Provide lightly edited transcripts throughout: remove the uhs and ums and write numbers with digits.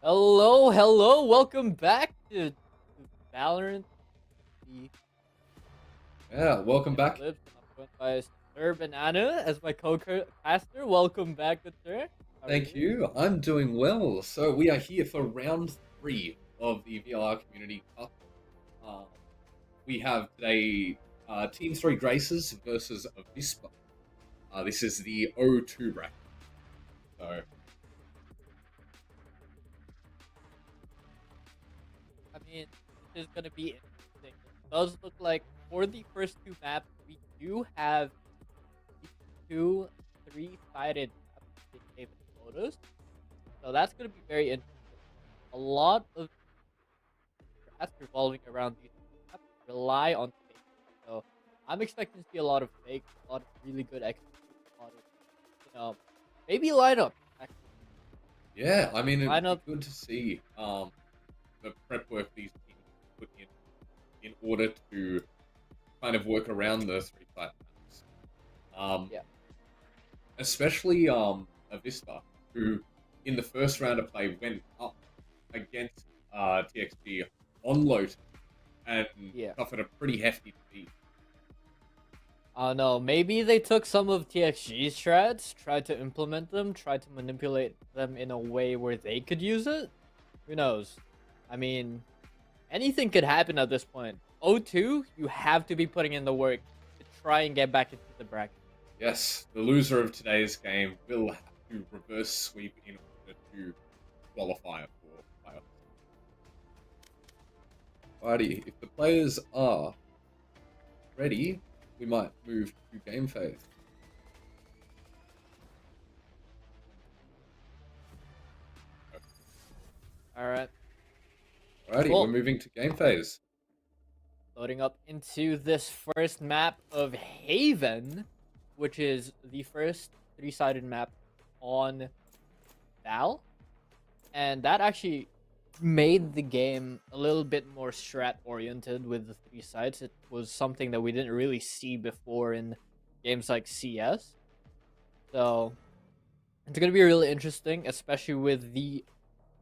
Hello, welcome back to Valorant, the Yeah, welcome back. Eclipse. I'm joined by Sir Banana as my co-caster. Welcome back, good sir. How are Thank you? you. I'm doing well. So we are here for round three of the VLR Community Cup. Uh, we have today Team 3 Graces versus AVISPA. This is the O2 bracket. So, I mean, this is gonna be interesting. It does look like for the first two maps, we do have two three-sided maps in Haven Lotus. So that's gonna be very interesting. A lot of strats revolving around these maps rely on fake. So I'm expecting to see a lot of fake, a lot of really good execution, a lot of maybe lineup. Actually, yeah, I mean, it'd be lineup. good to see the prep work these teams put in order to kind of work around the three-side maps. Um, Yeah. Especially Avispa, who in the first round of play went up against TXG on Lotus and Yeah. suffered a pretty hefty defeat. I don't know. Maybe they took some of TXG's strats, tried to implement them, tried to manipulate them in a way where they could use it. Who knows? I mean, anything could happen at this point. O2, you have to be putting in the work to try and get back into the bracket. Yes, the loser of today's game will have to reverse sweep in order to qualify for playoffs. Alrighty, if the players are ready, we might move to game phase. All right. Alrighty, we're Well, moving to game phase. loading up into this first map of Haven, which is the first three-sided map on Val. And that actually made the game a little bit more strat-oriented with the three sides. It was something that we didn't really see before in games like CS. So it's going to be really interesting, especially with the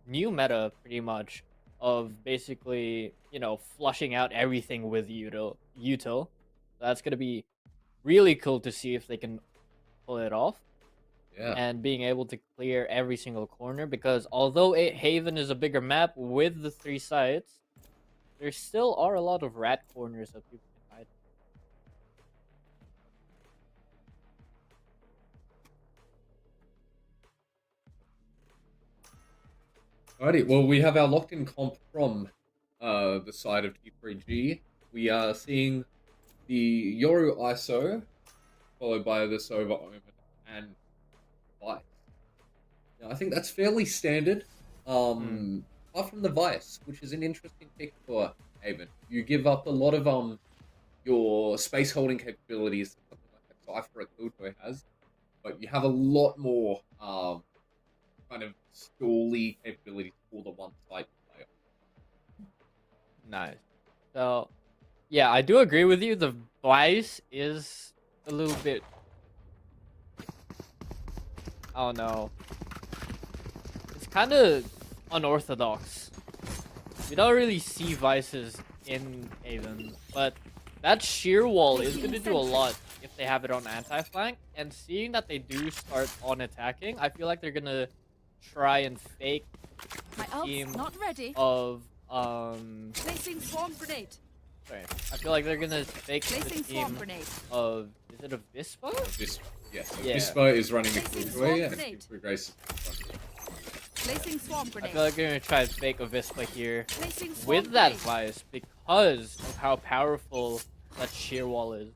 new meta, pretty much, of basically, flushing out everything with util. That's going to be really cool to see if they can pull it off Yeah. and being able to clear every single corner, because although Haven is a bigger map with the three sides, there still are a lot of rat corners that people can hide. Alrighty, well, we have our locked-in comp from the side of T3G. We are seeing the Yoru ISO, followed by the Sova Omen and Vice. Now, I think that's fairly standard. Apart from the Vice, which is an interesting pick for Haven. You give up a lot of your space holding capabilities that something like a Cypher or Killjoy has, but you have a lot more kind of stally capabilities for the one side player. Nice. So, yeah, I do agree with you. The Vice is a little bit, I don't know, it's kind of unorthodox. We don't really see Vices in Haven, but that sheer wall is going to do a lot if they have it on anti-flank, and seeing that they do start on attacking, I feel like they're going to try and fake the team not ready. of Placing swarm grenade. sorry, I feel like they're gonna fake the Placing swarm team grenade. of, is it a Vispa? Yes, Yeah. Vispa is running a Placing Killjoy swarm and grenade. Killjoy Grace. Placing swarm I grenade. feel like they're gonna try and fake a Vispa here Placing swarm with that grenade. Vice because of how powerful that sheer wall is.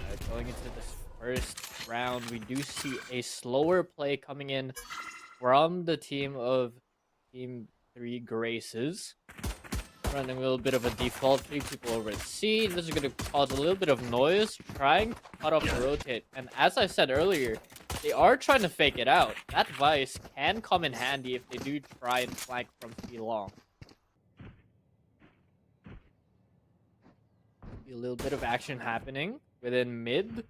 Alright, going into this first round, we do see a slower play coming in from the team of Team 3 Graces. Running a little bit of a default, 3 people over at C. This is going to cause a little bit of noise, trying to cut off the rotate. And as I said earlier, they are trying to fake it out. That Vice can come in handy if they do try and flank from C long. Be a little bit of action happening within mid.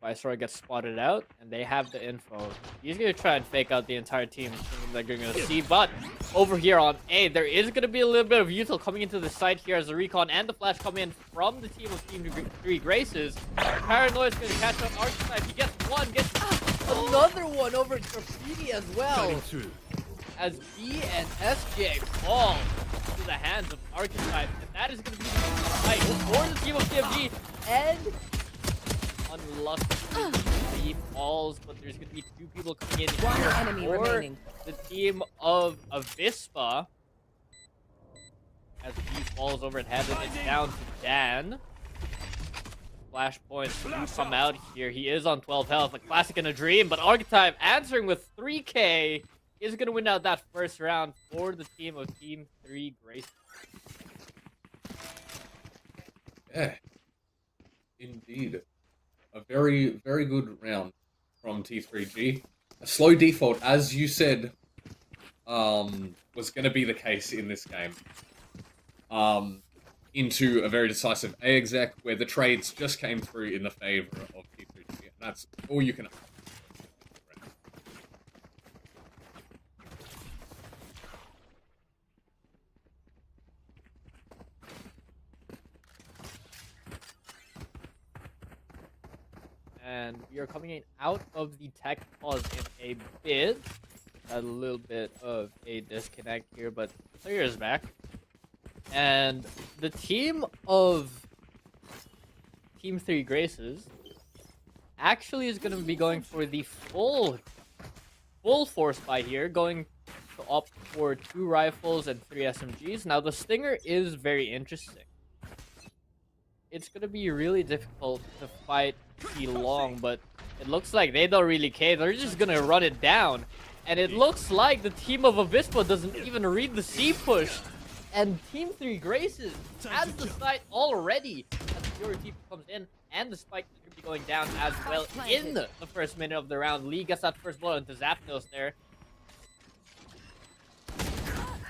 Viceroy gets spotted out, and they have the info. He's gonna try and fake out the entire team, thinking they're gonna see. But over here on A, there is gonna be a little bit of util coming into the site here as the recon and the flash come in from the team of Team 3 Graces. Paranoia's gonna catch up Archetype. He gets one, gets another one over Graffiti as well. As B and SJ fall to the hands of Archetype, and that is gonna be the fight for the team of TFG. And unlucky he falls, but there's gonna be 2 people coming in One here enemy for remaining. the team of AVISPA. As he falls over in heaven, it's down to Dan. Flashpoints do come out here. He is on 12 health, a classic in a dream, but Archetype answering with 3K is gonna win out that first round for the team of Team 3 Grace. Yeah, indeed. A very, very good round from T3G. A slow default, as you said, was going to be the case in this game. Into a very decisive A exec, where the trades just came through in the favor of T3G. And that's all you can ask. And we are coming in out of the tech pause in a bit. A little bit of a disconnect here, but player is back. And the team of Team 3 Graces actually is going to be going for the full force buy here, going to opt for 2 rifles and 3 SMGs. Now the Stinger is very interesting. It's going to be really difficult to fight long, but it looks like they don't really care. They're just going to run it down. And it looks like the team of AVISPA doesn't even read the C push. And Team 3 Graces has the site already as the Fury team comes in, and the spike is going to be going down as well in the first minute of the round. Lee gets that first blow into Zapdos there.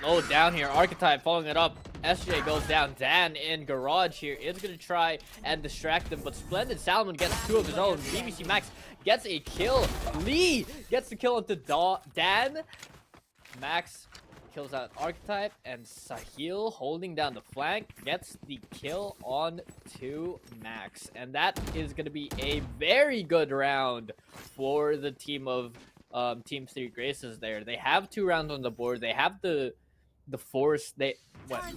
Low down here, Archetype following it up. SJ goes down. Dan in Garage here is going to try and distract them, but Splendid Salmon gets 2 of his own. BBC Max gets a kill. Lee gets the kill into Dan. Max kills out Archetype, and Sahil holding down the flank gets the kill on to Max. And that is going to be a very good round for the team of Team 3 Graces there. They have 2 rounds on the board. They have the force, they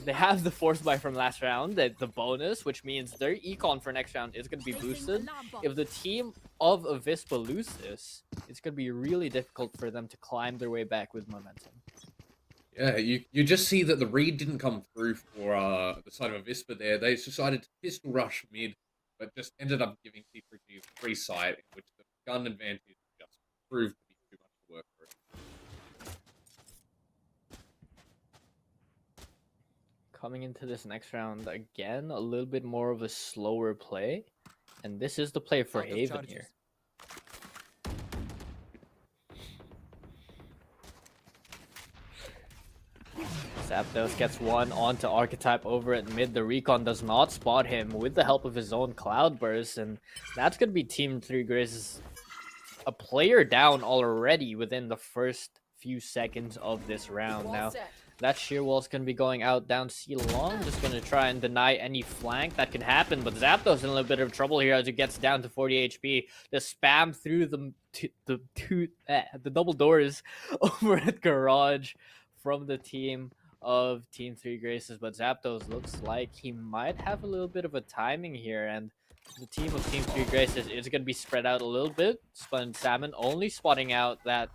have the force buy from last round, the bonus, which means their econ for next round is going to be boosted. If the team of AVISPA loses, it's going to be really difficult for them to climb their way back with momentum. Yeah, you just see that the read didn't come through for the side of AVISPA there. They decided to pistol rush mid, but just ended up giving T3G a free site, in which the gun advantage just proved to be too much to work through. Coming into this next round, again, a little bit more of a slower play. And this is the play for Haven here. Zapdos gets 1 onto Archetype over at mid. The recon does not spot him with the help of his own Cloudburst. And that's going to be Team 3 Graces a player down already within the first few seconds of this round. Now, that sheer wall is going to be going out down C long. Just going to try and deny any flank that can happen. But Zapdos in a little bit of trouble here as he gets down to 40 HP. The spam through the double doors over at Garage from the team of Team 3 Graces. But Zapdos looks like he might have a little bit of a timing here. And the team of Team 3 Graces is going to be spread out a little bit. Splendid Salmon only spotting out that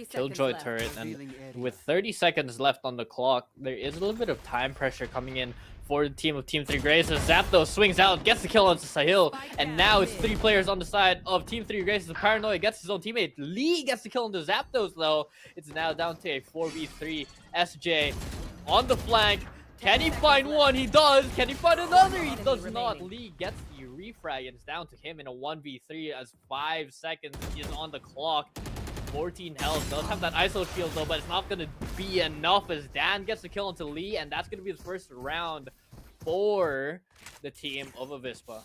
Killjoy turret, and with 30 seconds left on the clock, there is a little bit of time pressure coming in for the team of Team 3 Graces. Zapdos swings out, gets the kill onto Sahil, and now it's 3 players on the side of Team 3 Graces. Paranoia gets his own teammate. Lee gets the kill onto Zapdos, though. It's now down to a 4v3. SJ on the flank. Can he find one? He does. Can he find another? He does not. Lee gets the refrag, and it's down to him in a 1v3 as 5 seconds is on the clock. 14 health, does have that ISO shield though, but it's not going to be enough as Dan gets the kill into Lee, and that's going to be the first round for the team of AVISPA.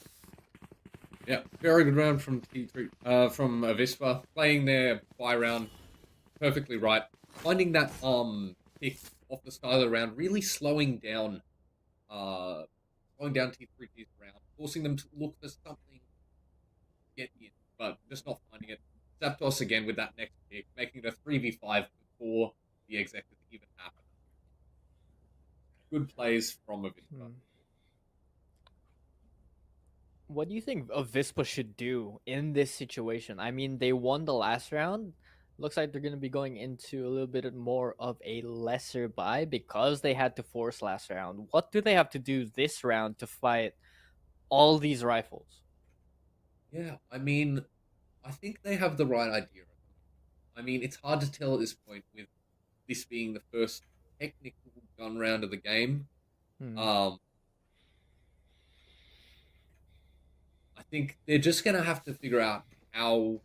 Yeah, very good round from T3, from AVISPA, playing their buy round perfectly right, finding that pick off the start of the round, really slowing down T3G's round, forcing them to look for something to get in, but just not finding it. Zapdos again with that next pick, making it a 3v5 before the executive even happened. Good plays from AVISPA. What do you think Avispa should do in this situation? I mean, they won the last round. Looks like they're going to be going into a little bit more of a lesser buy because they had to force last round. What do they have to do this round to fight all these rifles? Yeah, I mean, I think they have the right idea. I mean, it's hard to tell at this point with this being the first technical gun round of the game. I think they're just gonna have to figure out how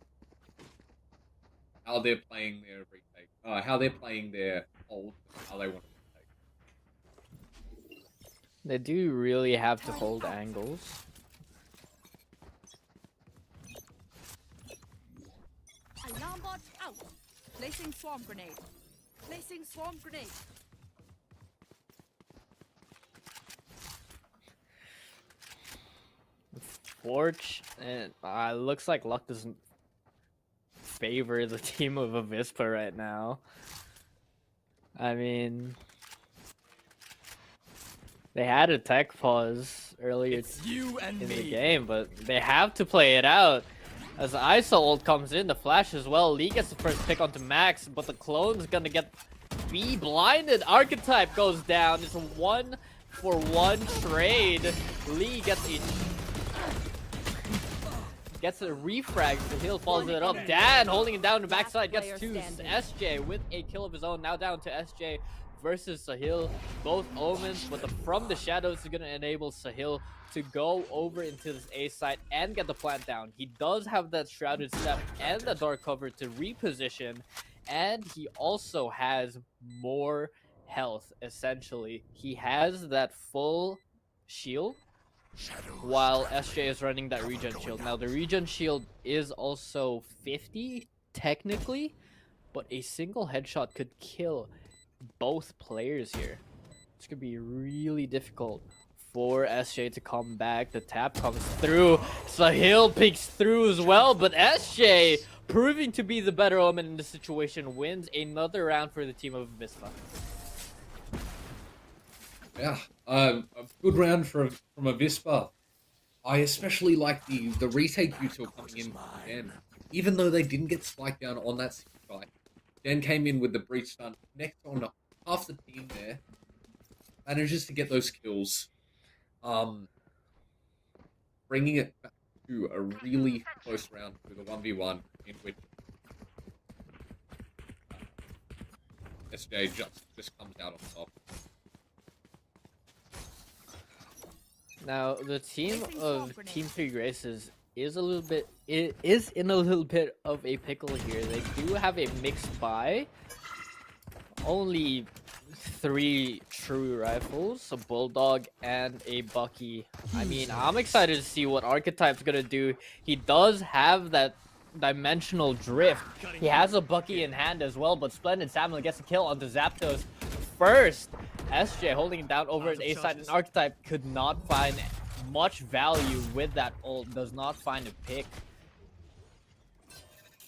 they're playing their retake, how they're playing their hold, how they want to retake. They do really have to hold angles. Alarm bot out. Placing swarm grenade. Placing swarm grenade. Forge, and looks like luck doesn't favor the team of Avispa right now. I mean, they had a tech pause earlier in the game, but they have to play it out. As the ISO ult comes in, the flash as well. Lee gets the first pick onto Max, but the clone's gonna get be blinded. Archetype goes down. It's a 1-for-1 trade. Lee gets a refrag. The hill follows it up. Dan holding it down the backside gets to SJ with a kill of his own. Now down to SJ versus Sahil. Both omens, but from the shadows is going to enable Sahil to go over into this A site and get the plant down. He does have that shrouded step and the dark cover to reposition, and he also has more health. Essentially, he has that full shield while SJ is running that regen shield. Now the regen shield is also 50 technically, but a single headshot could kill both players here. It's gonna be really difficult for SJ to come back. The tap comes through. Sahil peeks through as well, but SJ, proving to be the better omen in this situation, wins another round for the team of AVISPA. Yeah, a good round from AVISPA. I especially like the retake util coming in from Dan. Even though they didn't get spiked down on that site, Dan came in with the breach stun, connects on half the team there, manages to get those kills, bringing it back to a really close round to the 1v1 in which SJ just comes out on top. Now the team of Team 3 Graces is in a little bit of a pickle here. They do have a mixed buy. Only 3 true rifles, a bulldog and a Bucky. I mean, I'm excited to see what Archetype's gonna do. He does have that dimensional drift. He has a Bucky in hand as well, but Splendid Samuel gets a kill onto Zapdos first. SJ holding it down over his A side, and Archetype could not find much value with that ult, does not find a pick.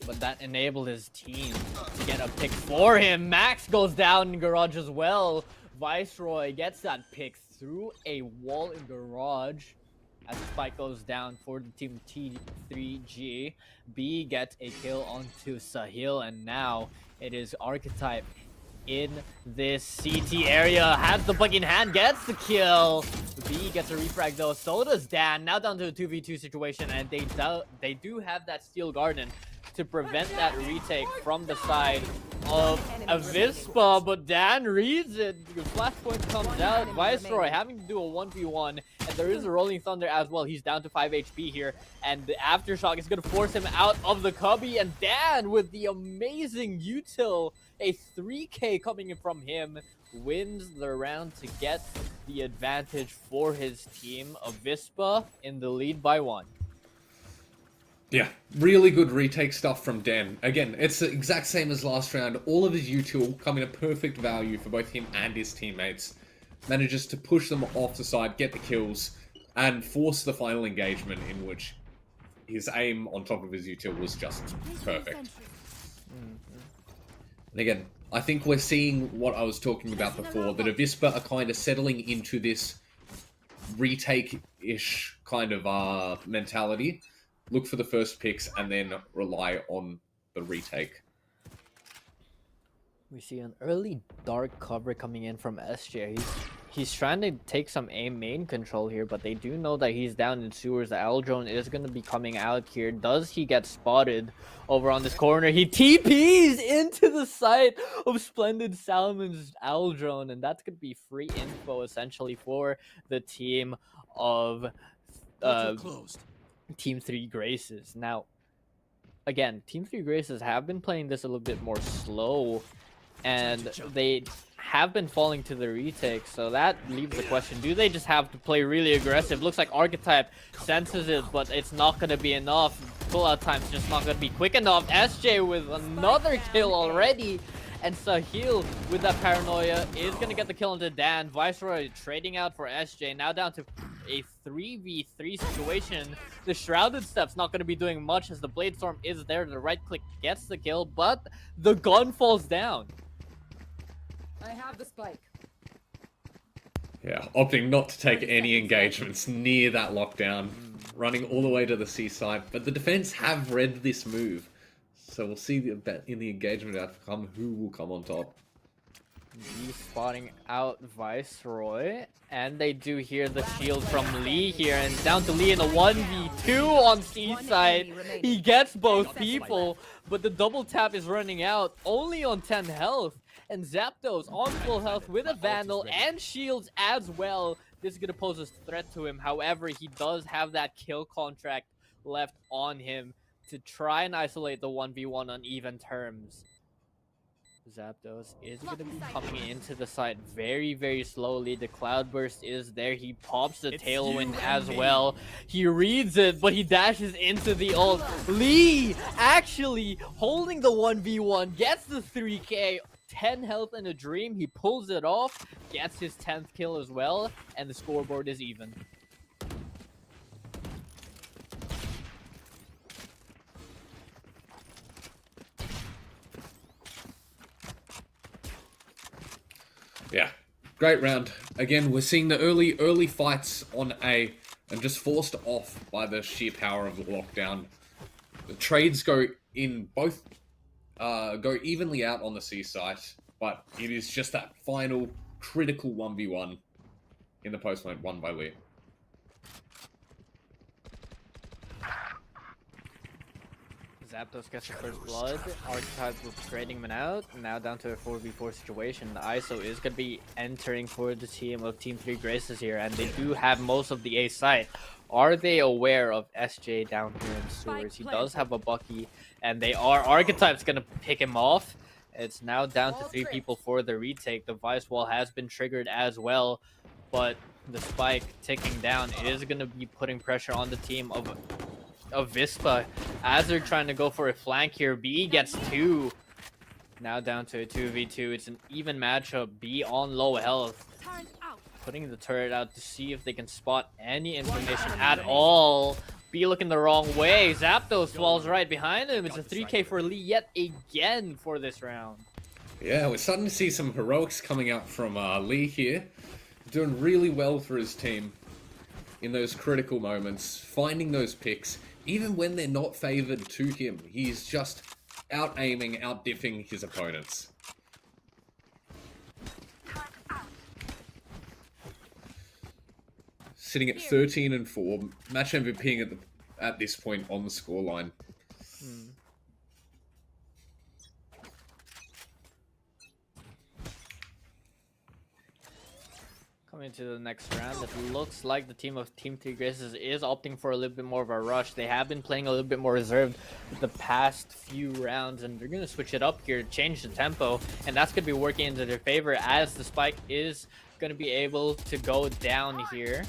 But that enabled his team to get a pick for him. Max goes down in garage as well. Viceroy gets that pick through a wall in garage as the spike goes down for the team T3G. B gets a kill onto Sahil, and now it is Archetype in this CT area. Has the bug in hand, gets the kill. B gets a refrag though, so does Dan. Now down to a 2v2 situation, and they do have that steel garden to prevent that retake from the side of AVISPA, but Dan reads it. The flashpoint comes out. Viceroy having to do a 1v1, and there is a Rolling Thunder as well. He's down to 5 HP here, and the Aftershock is going to force him out of the cubby, and Dan with the amazing util, a 3k coming in from him, wins the round to get the advantage for his team. AVISPA in the lead by 1. Yeah, really good retake stuff from Dan. Again, it's the exact same as last round. All of his util come in a perfect value for both him and his teammates. Manages to push them off the side, get the kills, and force the final engagement in which his aim on top of his util was just perfect. And again, I think we're seeing what I was talking about before, that AVISPA are kind of settling into this retake-ish kind of mentality. Look for the first picks and then rely on the retake. We see an early dark cover coming in from SJ. He's trying to take some aim main control here, but they do know that he's down in sewers. The L drone is going to be coming out here. Does he get spotted over on this corner? He TPs into the site of Splendid Salmon's L drone, and that's going to be free info essentially for the team of Team 3 Graces. Now, again, Team 3 Graces have been playing this a little bit more slow, and they have been falling to the retake, so that leaves the question, do they just have to play really aggressive? Looks like Archetype senses it, but it's not going to be enough. Pullout time's just not going to be quick enough. SJ with another kill already, and Sahil with that paranoia is going to get the kill into Dan. Viceroy trading out for SJ, now down to a 3v3 situation. The Shrouded Step's not going to be doing much as the Blade Storm is there. The right click gets the kill, but the gun falls down. I have the spike. Yeah, opting not to take any engagements near that lockdown, running all the way to the seaside. But the defense have read this move, so we'll see in the engagement outcome who will come on top. He's spotting out Viceroy, and they do hear the shield from Lee here, and down to Lee in a 1v2 on Seaside. He gets both people, but the double tap is running out, only on 10 health, and Zapdos on full health with a Vandal and shields as well. This is going to pose a threat to him. However, he does have that kill contract left on him to try and isolate the 1v1 on even terms. Zapdos is going to be coming into the site very, very slowly. The Cloudburst is there. He pops the Tailwind as well. He reads it, but he dashes into the ult. Lee actually holding the 1v1, gets the 3k, 10 health and a dream. He pulls it off, gets his 10th kill as well, and the scoreboard is even. Yeah, great round. Again, we're seeing the early fights on A, and just forced off by the sheer power of the lockdown. The trades go in both, go evenly out on the C site, but it is just that final critical 1v1 in the post lane won by Lee. Zapdos gets the first blood. Archetype was trading him out. Now down to a 4v4 situation. The ISO is going to be entering for the team of Team 3 Graces here, and they do have most of the A site. Are they aware of SJ down here in sewers? He does have a Bucky, and they are. Archetype's going to pick him off. It's now down to 3 people for the retake. The Vice Wall has been triggered as well, but the spike ticking down is going to be putting pressure on the team of AVISPA as they're trying to go for a flank here. B gets 2. Now down to a 2v2. It's an even matchup. B on low health. Putting the turret out to see if they can spot any information at all. B looking the wrong way. Zapdos falls right behind him. It's a 3k for Lee yet again for this round. Yeah, we're starting to see some heroics coming out from Lee here. Doing really well for his team in those critical moments, finding those picks. Even when they're not favored to him, he's just out-aiming, out-diffing his opponents. Sitting at 13-4, match MVPing at this point on the scoreline. Coming to the next round, it looks like the team of Team 3 Graces is opting for a little bit more of a rush. They have been playing a little bit more reserved the past few rounds, and they're going to switch it up here, change the tempo, and that's going to be working into their favor as the spike is going to be able to go down here.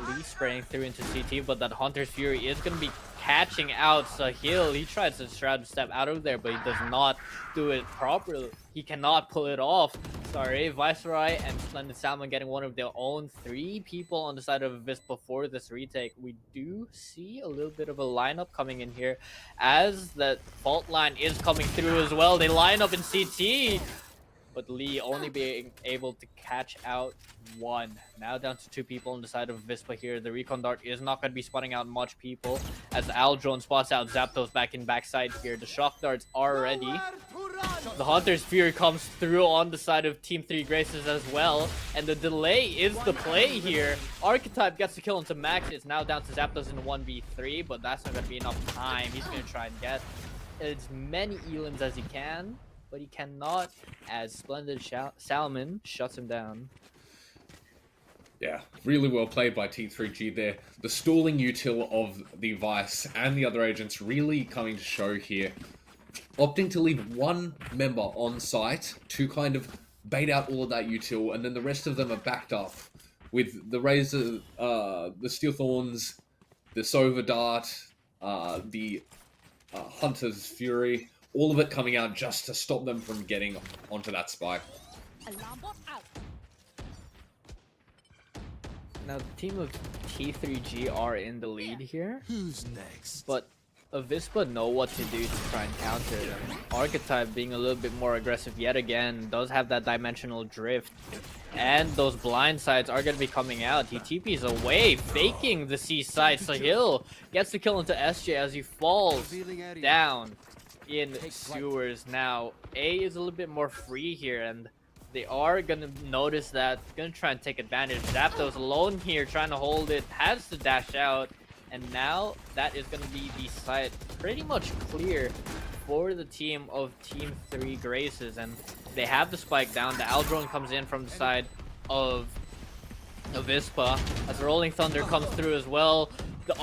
Lee spraying through into CT, but that Hunter's Fury is going to be catching out Sahil. He tries to Shroud step out of there, but he does not do it properly. He cannot pull it off. Sorry, Viceroy and Splendid Salmon getting one of their own 3 people on the side of AVISPA for this retake. We do see a little bit of a lineup coming in here as that fault line is coming through as well. They line up in CT, but Lee only being able to catch out 1. Now down to 2 people on the side of AVISPA here. The Recon Dart is not going to be spotting out much people as the Aldrone spots out Zapdos back in backside here. The Shock Darts are ready. The Hunter's Fury comes through on the side of Team 3 Graces as well. And the delay is the play here. Archetype gets the kill into Max. It's now down to Zapdos in the 1v3, but that's not going to be enough time. He's going to try and get as many Elans as he can, but he cannot as Splendid Salmon shuts him down. Yeah, really well played by T3G there. The stalling util of the Vice and the other agents really coming to show here. Opting to leave 1 member on site to kind of bait out all of that util, and then the rest of them are backed up with the Razor, the Steel Thorns, the Sova Dart, the Hunter's Fury, all of it coming out just to stop them from getting onto that spike. Alarm bot out. Now, the team of T3G are in the lead here. Who's next? But AVISPA know what to do to try and counter them. Archetype being a little bit more aggressive yet again, does have that dimensional drift. And those blind sides are going to be coming out. He TP's away, faking the C side. Sahil gets the kill into SJ as he falls down in sewers. Now, A is a little bit more free here, and they are going to notice that. Going to try and take advantage. Zapdos alone here, trying to hold it, has to dash out. And now that is going to be the site pretty much clear for the team of Team 3 Graces. And they have the spike down. The Aldrone comes in from the side of AVISPA as the Rolling Thunder comes through as well. The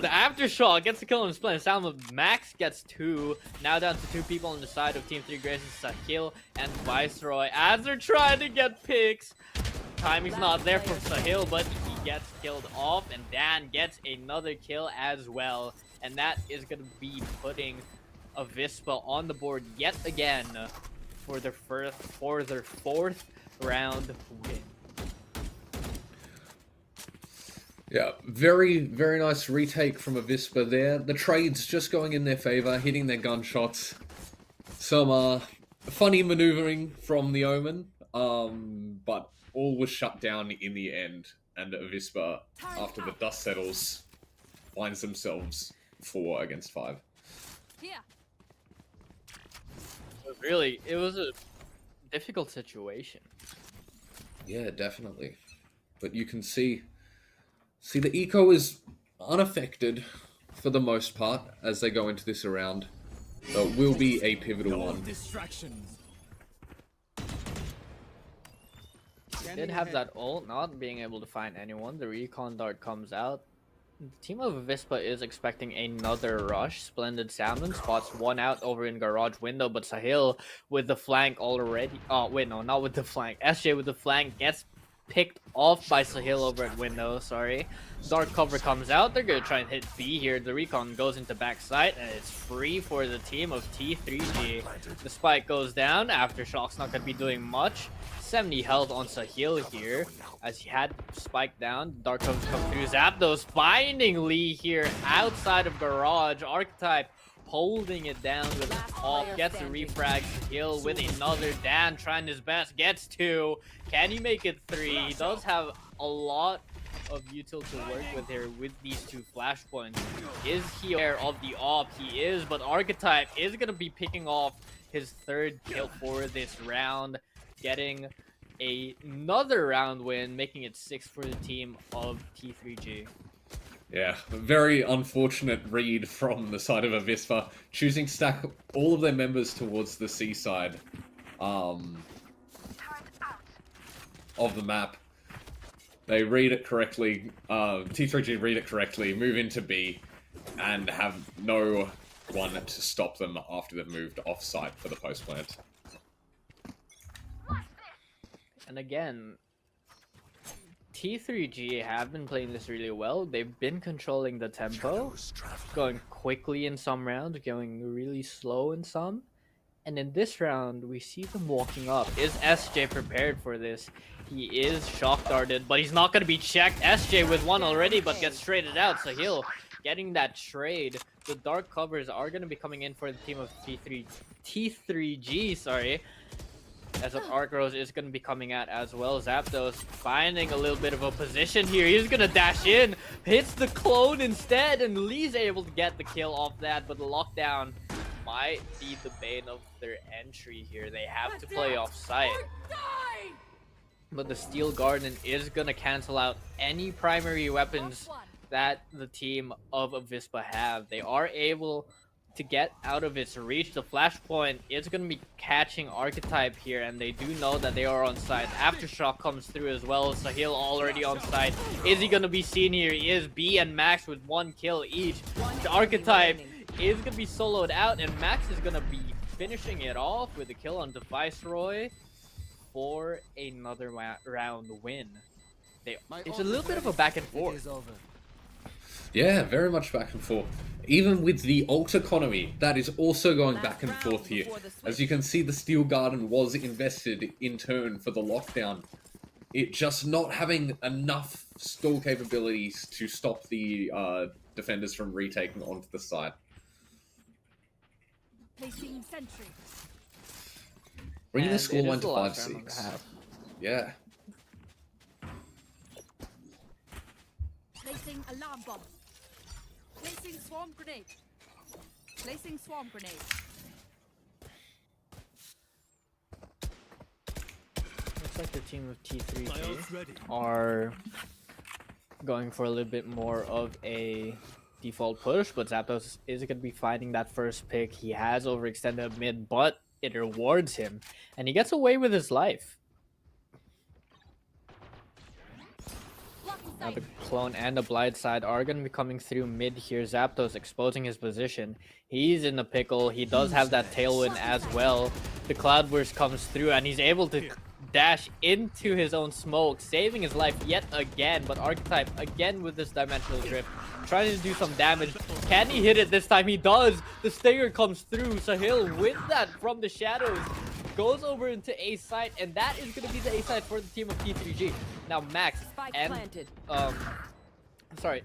Aftershock gets the kill on Splendid Salmon. Max gets 2. Now down to 2 people on the side of Team 3 Graces, Sahil and Viceroy, as they're trying to get picks. Timing's not there for Sahil, but he gets killed off, and Dan gets another kill as well. And that is going to be putting AVISPA on the board yet again for their 4th round win. Yeah, very, very nice retake from AVISPA there. The trades just going in their favor, hitting their gunshots. Some funny maneuvering from the Omen, but all was shut down in the end. And AVISPA, after the dust settles, finds themselves 4 against 5. Here. It was a difficult situation. Yeah, definitely. But you can see the eco is unaffected for the most part as they go into this round. So it will be a pivotal one. Distractions. Did have that ult, not being able to find anyone. The Recon Dart comes out. The team of AVISPA is expecting another rush. Splendid Salmon spots 1 out over in garage window, but Sahil with the flank already. Oh, wait, no, not with the flank. SJ with the flank gets picked off by Sahil over at window, sorry. Dark cover comes out. They're going to try and hit B here. The Recon goes into backside, and it's free for the team of T3G. The spike goes down. Aftershock's not going to be doing much. 70 health on Sahil here as he had spike down. Dark cover come through. Zapdos finding Lee here outside of garage. Archetype holding it down with his ult, gets a refrag. Sahil with another. Dan trying his best, gets 2. Can he make it 3? He does have a lot of util to work with here with these 2 flashpoints. Is he aware of the op? He is, but Archetype is going to be picking off his 3rd kill for this round, getting another round win, making it 6 for the team of T3G. Yeah, a very unfortunate read from the side of AVISPA, choosing to stack all of their members towards the C side of the map. They read it correctly, T3G read it correctly, move into B, and have no one to stop them after they've moved off-site for the post-plant. And again, T3G have been playing this really well. They've been controlling the tempo, going quickly in some rounds, going really slow in some. And in this round, we see them walking up. Is SJ prepared for this? He is shock darted, but he's not going to be checked. SJ with one already, but gets traded out. So he'll getting that trade. The dark covers are going to be coming in for the team of T3G, sorry. As an Arc Rose is going to be coming out as well. Zapdos finding a little bit of a position here. He's going to dash in, hits the clone instead, and Lee's able to get the kill off that. But the lockdown might be the bane of their entry here. They have to play off site. But the Steel Garden is going to cancel out any primary weapons that the team of AVISPA have. They are able to get out of its reach. The flashpoint is going to be catching Archetype here, and they do know that they are on site. Aftershock comes through as well. Sahil already on site. Is he going to be seen here? He is. B and Max with 1 kill each. The Archetype is going to be soloed out, and Max is going to be finishing it off with a kill on the Viceroy for another round win. It's a little bit of a back and forth. Yeah, very much back and forth. Even with the ult economy, that is also going back and forth here. As you can see, the Steel Garden was invested in turn for the lockdown. It just not having enough stall capabilities to stop the defenders from retaking onto the side. Bringing the scoreline to 5-6. Yeah. Placing alarm bomb. Placing swarm grenade. Placing swarm grenade. Looks like the team of T3G are going for a little bit more of a default push, but Zapdos is going to be finding that first pick. He has overextended mid, but it rewards him, and he gets away with his life. Now the clone and the blind side are going to be coming through mid here. Zapdos exposing his position. He's in the pickle. He does have that tailwind as well. The Cloudburst comes through, and he's able to dash into his own smoke, saving his life yet again. But Archetype, again with this dimensional drift, trying to do some damage. Can he hit it this time? He does. The Stinger comes through. Sahil with that from the shadows goes over into A site, and that is going to be the A site for the team of T3G. Now Max and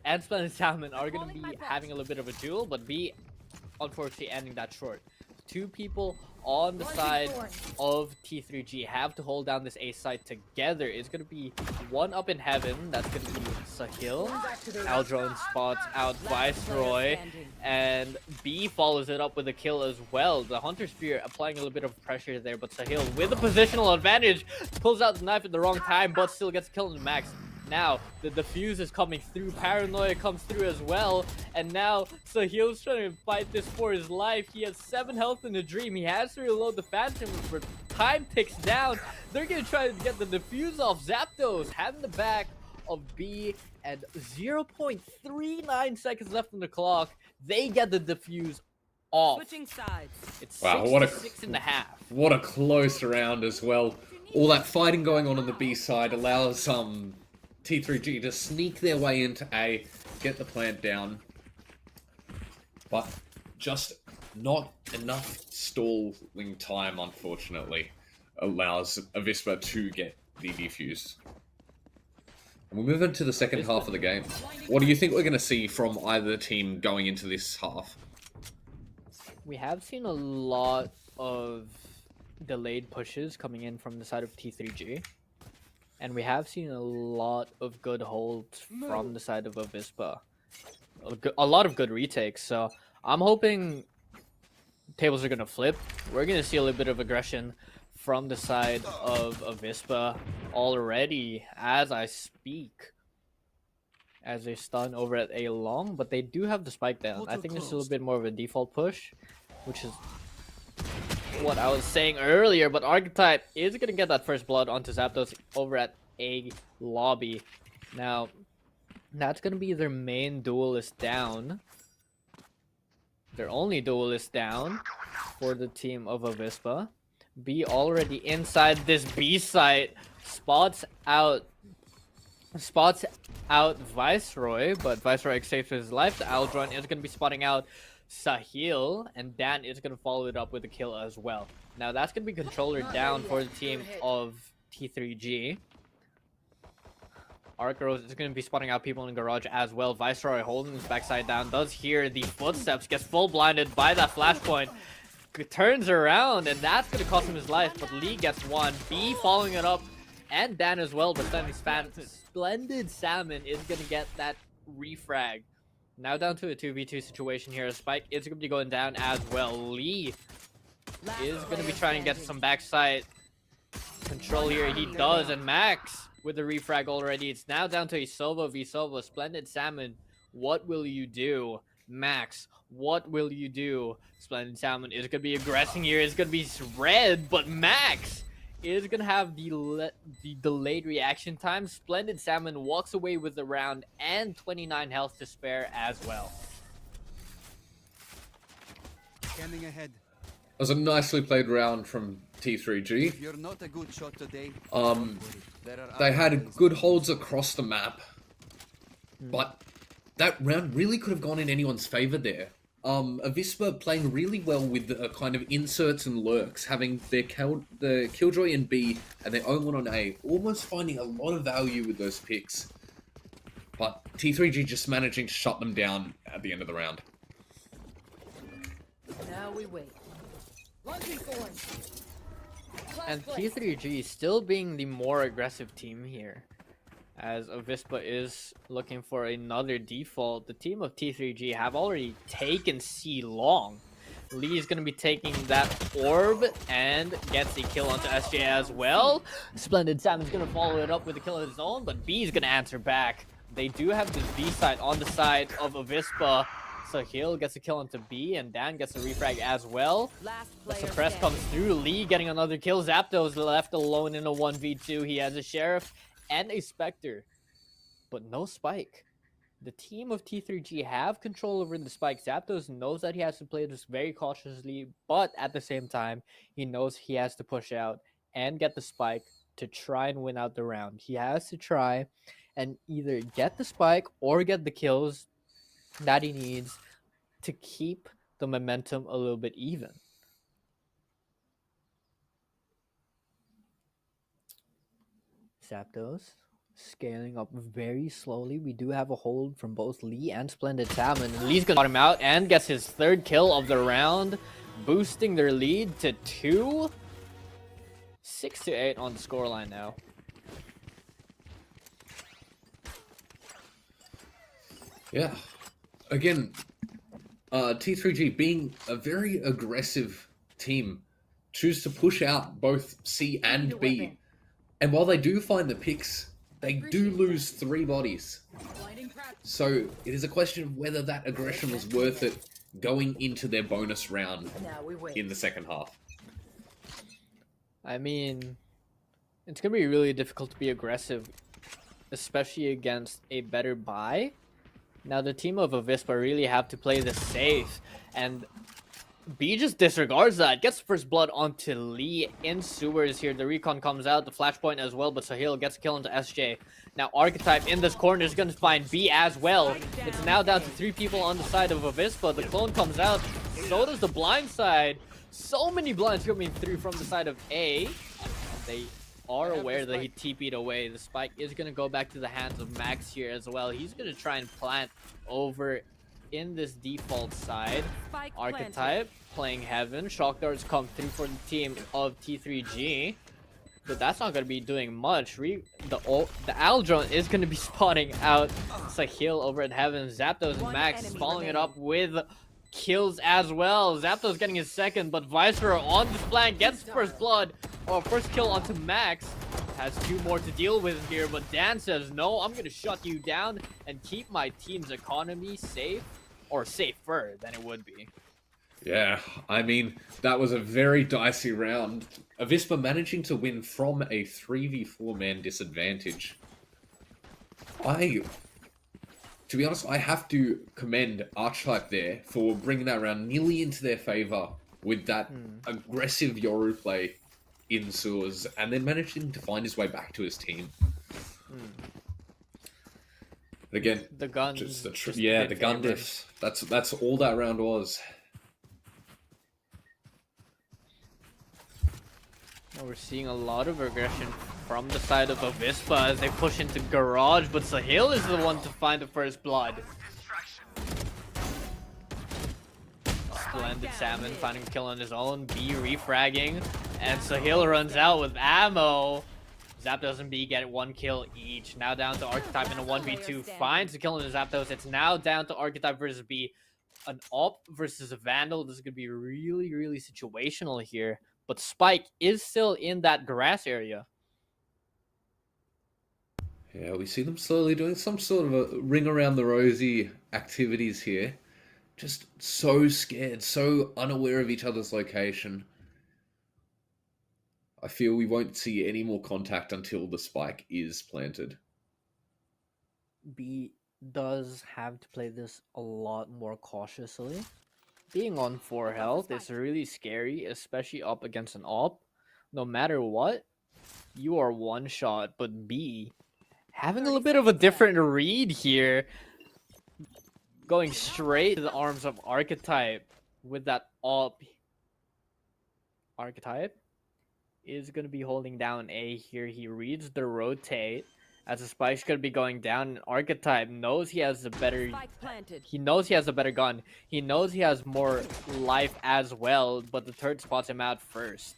and Splendid Salmon are going to be having a little bit of a duel, but B unfortunately ending that short. 2 people on the side of T3G have to hold down this A site together. It's going to be one up in heaven. That's going to be Sahil. Aldron spots out Viceroy, and B follows it up with a kill as well. The Hunter Spear applying a little bit of pressure there, but Sahil with a positional advantage pulls out the knife at the wrong time, but still gets killed in Max. Now, the defuse is coming through, Paranoia comes through as well, and now Sahil's trying to fight this for his life. He has 7 health in the Dream. He has to reload the Phantom, but time ticks down. They're going to try to get the defuse off. Zapdos having the back of B, and 0.39 seconds left on the clock. They get the defuse off. Switching sides. It's wow, 6.5. What a close round as well. All that fighting going on the B side allows T3G to sneak their way into A, get the plant down, but just not enough stalling time, unfortunately, allows AVISPA to get the defuse. And we'll move into the second half of the game. What do you think we're going to see from either team going into this half? We have seen a lot of delayed pushes coming in from the side of T3G. And we have seen a lot of good holds from the side of AVISPA. A lot of good retakes. So I'm hoping tables are going to flip. We're going to see a little bit of aggression from the side of AVISPA already as I speak. As they stun over at A long, but they do have the spike down. I think this is a little bit more of a default push, which is what I was saying earlier, but Archetype is going to get that first blood onto Zapdos over at A lobby. Now, that's going to be their main duelist down. Their only duelist down for the team of AVISPA. B already inside this B site, spots out spots out Viceroy, but Viceroy saves his life. The Aldron is going to be spotting out Sahil, and Dan is going to follow it up with a kill as well. Now that's going to be controller down for the team of T3G. Arcros is going to be spotting out people in the garage as well. Viceroy holding his backside down, does hear the footsteps, gets full blinded by that flashpoint. Turns around, and that's going to cost him his life, but Lee gets one. B following it up, and Dan as well, but then Splendid Salmon is going to get that refrag. Now down to a 2v2 situation here. Spike is going to be going down as well. Lee is going to be trying to get some backside control here. He does, and Max with the refrag already. It's now down to a Sova v Sova. Splendid Salmon, what will you do? Max, what will you do? Splendid Salmon is going to be aggressing here. It's going to be red, but Max is going to have the delayed reaction time. Splendid Salmon walks away with the round and 29 health to spare as well. Scanning ahead. That was a nicely played round from T3G. If you're not a good shot today, They had good holds across the map, but that round really could have gone in anyone's favor there. AVISPA playing really well with kind of inserts and lurks, having the Killjoy in B and their own one on A, almost finding a lot of value with those picks. But T3G just managing to shut them down at the end of the round. Now we wait. Launching forward. And T3G still being the more aggressive team here, as AVISPA is looking for another default. The team of T3G have already taken C long. Lee is going to be taking that orb and gets a kill onto SJ as well. Splendid Salmon's going to follow it up with a kill of his own, but B is going to answer back. They do have this B side on the side of AVISPA. Sahil gets a kill onto B, and Dan gets a refrag as well. The suppress comes through. Lee getting another kill. Zapdos left alone in a 1v2. He has a Sheriff and a Spectre, but no Spike. The team of T3G have control over the Spike. Zapdos knows that he has to play this very cautiously, but at the same time, he knows he has to push out and get the Spike to try and win out the round. He has to try and either get the Spike or get the kills that he needs to keep the momentum a little bit even. Zapdos scaling up very slowly. We do have a hold from both Lee and Splendid Salmon. Lee's gonna bottom out and gets his third kill of the round, boosting their lead to 2. 6-8 on the scoreline now. Yeah. Again, T3G being a very aggressive team, choose to push out both C and B. And while they do find the picks, they do lose 3 bodies. So it is a question of whether that aggression was worth it going into their bonus round in the second half. I mean, it's going to be really difficult to be aggressive, especially against a better buy. Now, the team of AVISPA really have to play this safe, and B just disregards that. Gets first blood onto Lee in sewers here. The recon comes out, the flashpoint as well, but Sahil gets a kill into SJ. Now, Archetype in this corner is going to find B as well. It's now down to 3 people on the side of AVISPA. The clone comes out, so does the blind side. So many blinds coming through from the side of A. They are aware that he TP'd away. The Spike is going to go back to the hands of Max here as well. He's going to try and plant over in this default side. Archetype playing Heaven. Shock Darts come through for the team of T3G. But that's not going to be doing much. The Aldron is going to be spotting out Sahil over at Heaven. Zapdos and Max following it up with kills as well. Zapdos getting his second, but Viceroy on this flank gets first blood, or first kill onto Max. Has 2 more to deal with here, but Dan says, no, I'm going to shut you down and keep my team's economy safe, or safer than it would be. Yeah, I mean, that was a very dicey round. AVISPA managing to win from a 3v4 man disadvantage. To be honest, I have to commend Archetype there for bringing that round nearly into their favor with that aggressive Yoru play in sewers, and then managing to find his way back to his team. Again, The guns. just the just a yeah, bit the gun favored. diffs. That's all that round was. We're seeing a lot of aggression from the side of AVISPA as they push into Garage, but Sahil is the one to find the first blood. Splendid Salmon finding a kill on his own, B refragging, and Sahil runs out with ammo. Zapdos and B get 1 kill each. Now down to Archetype in a 1v2. Finds a kill on the Zapdos. It's now down to Archetype versus B. An Op versus a Vandal. This is going to be really, really situational here. But Spike is still in that grass area. Yeah, we see them slowly doing some sort of a ring around the rosy activities here. Just so scared, so unaware of each other's location. I feel we won't see any more contact until the spike is planted. B does have to play this a lot more cautiously. Being on 4 health is really scary, especially up against an op. No matter what, you are one shot, but B having a little bit of a different read here. Going straight to the arms of Archetype with that op. Archetype is going to be holding down A here. He reads the rotate as the spike's going to be going down. And Archetype knows he has a better... He knows he has a better gun. He knows he has more life as well, but the third spots him out first.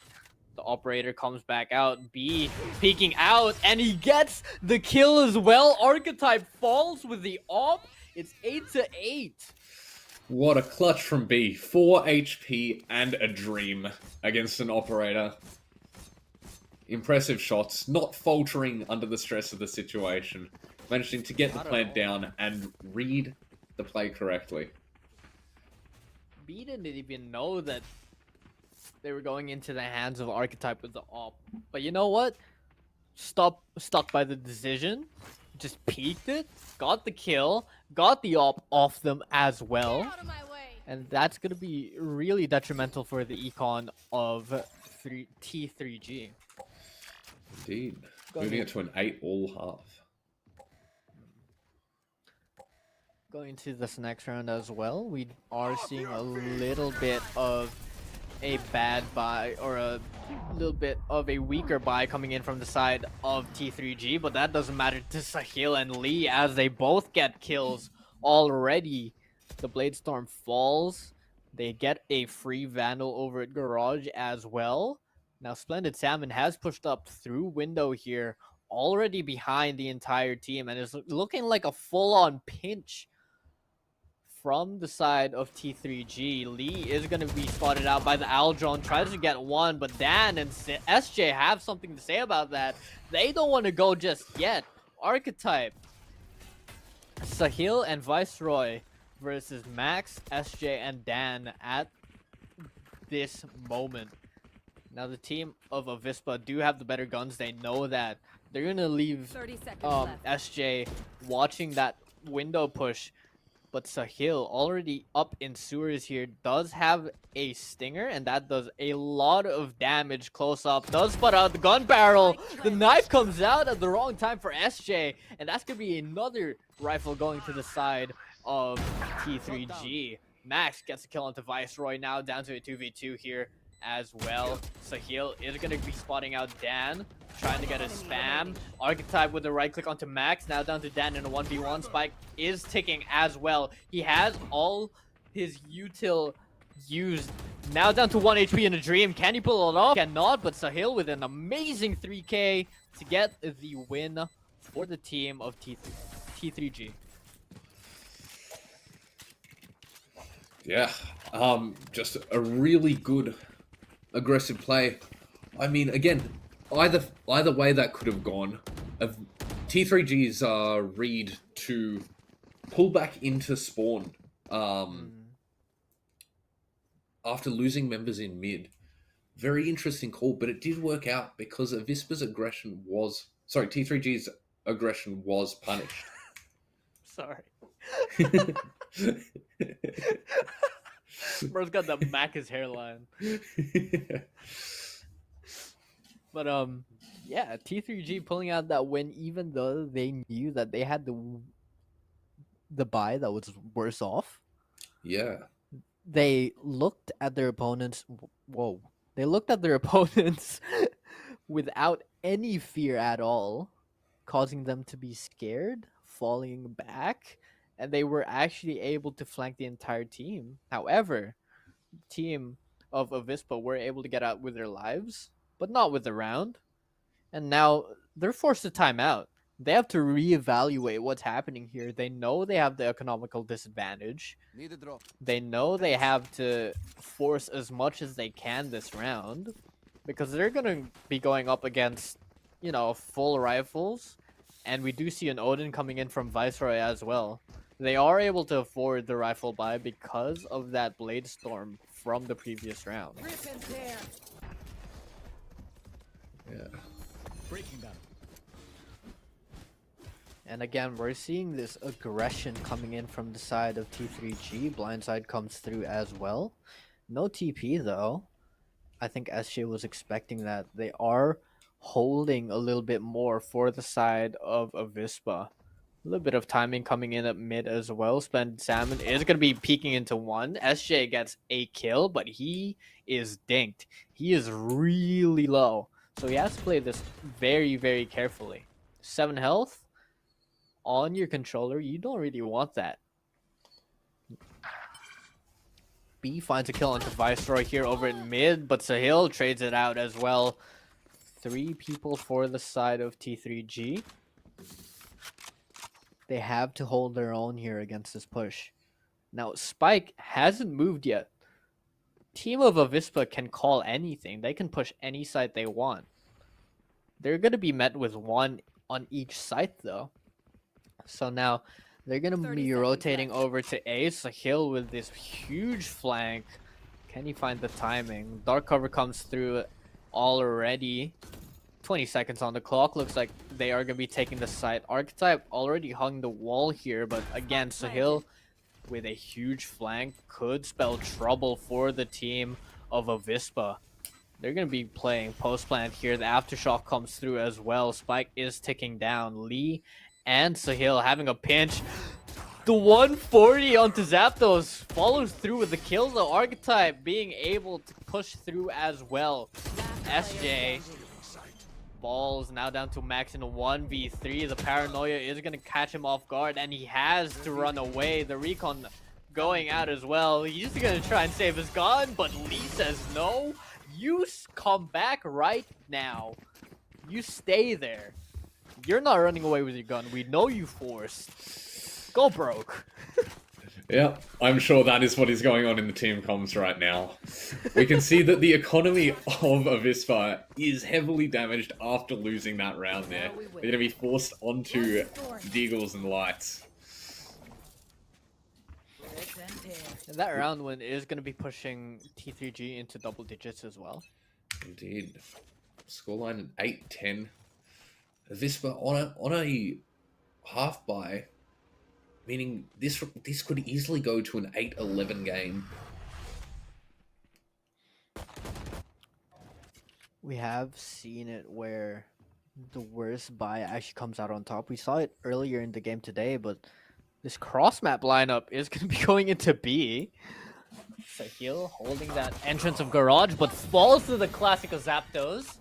The operator comes back out. B peeking out, and he gets the kill as well. Archetype falls with the op. It's 8-8. What a clutch from B. 4 HP and a dream against an operator. Impressive shots, not faltering under the stress of the situation. Managing to get the plant down and read the play correctly. B didn't even know that they were going into the hands of Archetype with the op. But you know what? Stuck by the decision. Just peeked it, got the kill, got the op off them as well. And that's going to be really detrimental for the econ of T3G. Indeed. Moving it to an 8 all half. Going to this next round as well, we are seeing a little bit of a bad buy, or a little bit of a weaker buy coming in from the side of T3G, but that doesn't matter to Sahil and Lee as they both get kills already. The Bladestorm falls. They get a free Vandal over at Garage as well. Now Splendid Salmon has pushed up through window here, already behind the entire team, and is looking like a full-on pinch from the side of T3G. Lee is going to be spotted out by the Aldron, tries to get one, but Dan and SJ have something to say about that. They don't want to go just yet. Archetype, Sahil and Viceroy versus Max, SJ, and Dan at this moment. Now the team of AVISPA do have the better guns. They know that. They're going to leave SJ watching that window push. But Sahil, already up in sewers here, does have a stinger, and that does a lot of damage close up. Does spot out the gun barrel. The knife comes out at the wrong time for SJ, and that's going to be another rifle going to the side of T3G. Max gets a kill onto Viceroy, now down to a 2v2 here as well. Sahil is going to be spotting out Dan, trying to get a spam. Archetype with the right click onto Max, now down to Dan in a 1v1. Spike is ticking as well. He has all his util used. Now down to 1 HP in a dream. Can he pull it off? Cannot, but Sahil with an amazing 3k to get the win for the team of T3G. Yeah, just a really good aggressive play. I mean, again, either way that could have gone. T3G's read to pull back into spawn after losing members in mid. Very interesting call, but it did work out because Avispa's aggression was... Sorry, T3G's aggression was punished. Sorry. Bro's got the Macca's hairline. But yeah, T3G pulling out that win, even though they knew that they had the the buy that was worse off. Yeah. They looked at their opponents. Whoa. They looked at their opponents without any fear at all, causing them to be scared, falling back, and they were actually able to flank the entire team. However, team of Avispa were able to get out with their lives, but not with the round. And now they're forced to time out. They have to reevaluate what's happening here. They know they have the economical disadvantage. Need a drop. They know they have to force as much as they can this round because they're going to be going up against, you know, full rifles. And we do see an Odin coming in from Viceroy as well. They are able to afford the rifle buy because of that Blade Storm from the previous round. Rip and tear. Yeah. Breaking them. And again, we're seeing this aggression coming in from the side of T3G. Blindside comes through as well. No TP though. I think SJ was expecting that. They are holding a little bit more for the side of Avispa. A little bit of timing coming in at mid as well. Splendid Salmon is going to be peeking into one. SJ gets a kill, but he is dinked. He is really low. So he has to play this very, very carefully. 7 health on your controller. You don't really want that. B finds a kill onto Viceroy here over in mid, but Sahil trades it out as well. 3 people for the side of T3G. They have to hold their own here against this push. Now, Spike hasn't moved yet. Team of Avispa can call anything. They can push any site they want. They're going to be met with 1 on each site, though. So now, they're going to 30 be seconds rotating left. over to A. Sahil with this huge flank. Can he find the timing? Dark cover comes through already. 20 seconds on the clock. Looks like they are going to be taking the site. Archetype already hung the wall here, but again, Sahil with a huge flank could spell trouble for the team of Avispa. They're going to be playing post plant here. The aftershock comes through as well. Spike is ticking down. Lee and Sahil having a pinch. The 140 onto Zapdos follows through with the kill, though. Archetype being able to push through as well. SJ balls now down to Max in a 1v3. The paranoia is going to catch him off guard, and he has to run away. The recon going out as well. He's going to try and save his gun, but Lee says no. You come back right now. You stay there. You're not running away with your gun. We know you forced. Go broke. Yeah, I'm sure that is what is going on in the team comms right now. We can see that the economy of Avispa is heavily damaged after losing that round there. They're going to be forced onto Deagles and Lights. Rip and tear. And that round win is going to be pushing T3G into double digits as well. Indeed. Scoreline 8-10. Avispa on a half bye, meaning this could easily go to an 8-11 game. We have seen it where the worst buy actually comes out on top. We saw it earlier in the game today, but this cross map lineup is going to be going into B. Sahil holding that entrance of Garage, but falls to the classic of Zapdos.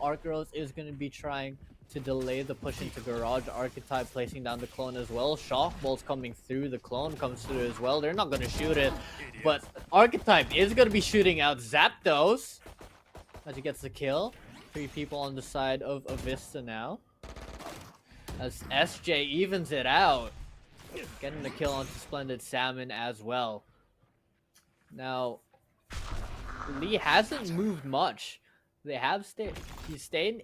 Arcros is going to be trying to delay the push into Garage. Archetype placing down the clone as well. Shock balls coming through. The clone comes through as well. They're not going to shoot it, but Archetype is going to be shooting out Zapdos as he gets the kill. 3 people on the side of Avista now, as SJ evens it out, getting the kill onto Splendid Salmon as well. Now, Lee hasn't moved much. They have stayed. He stayed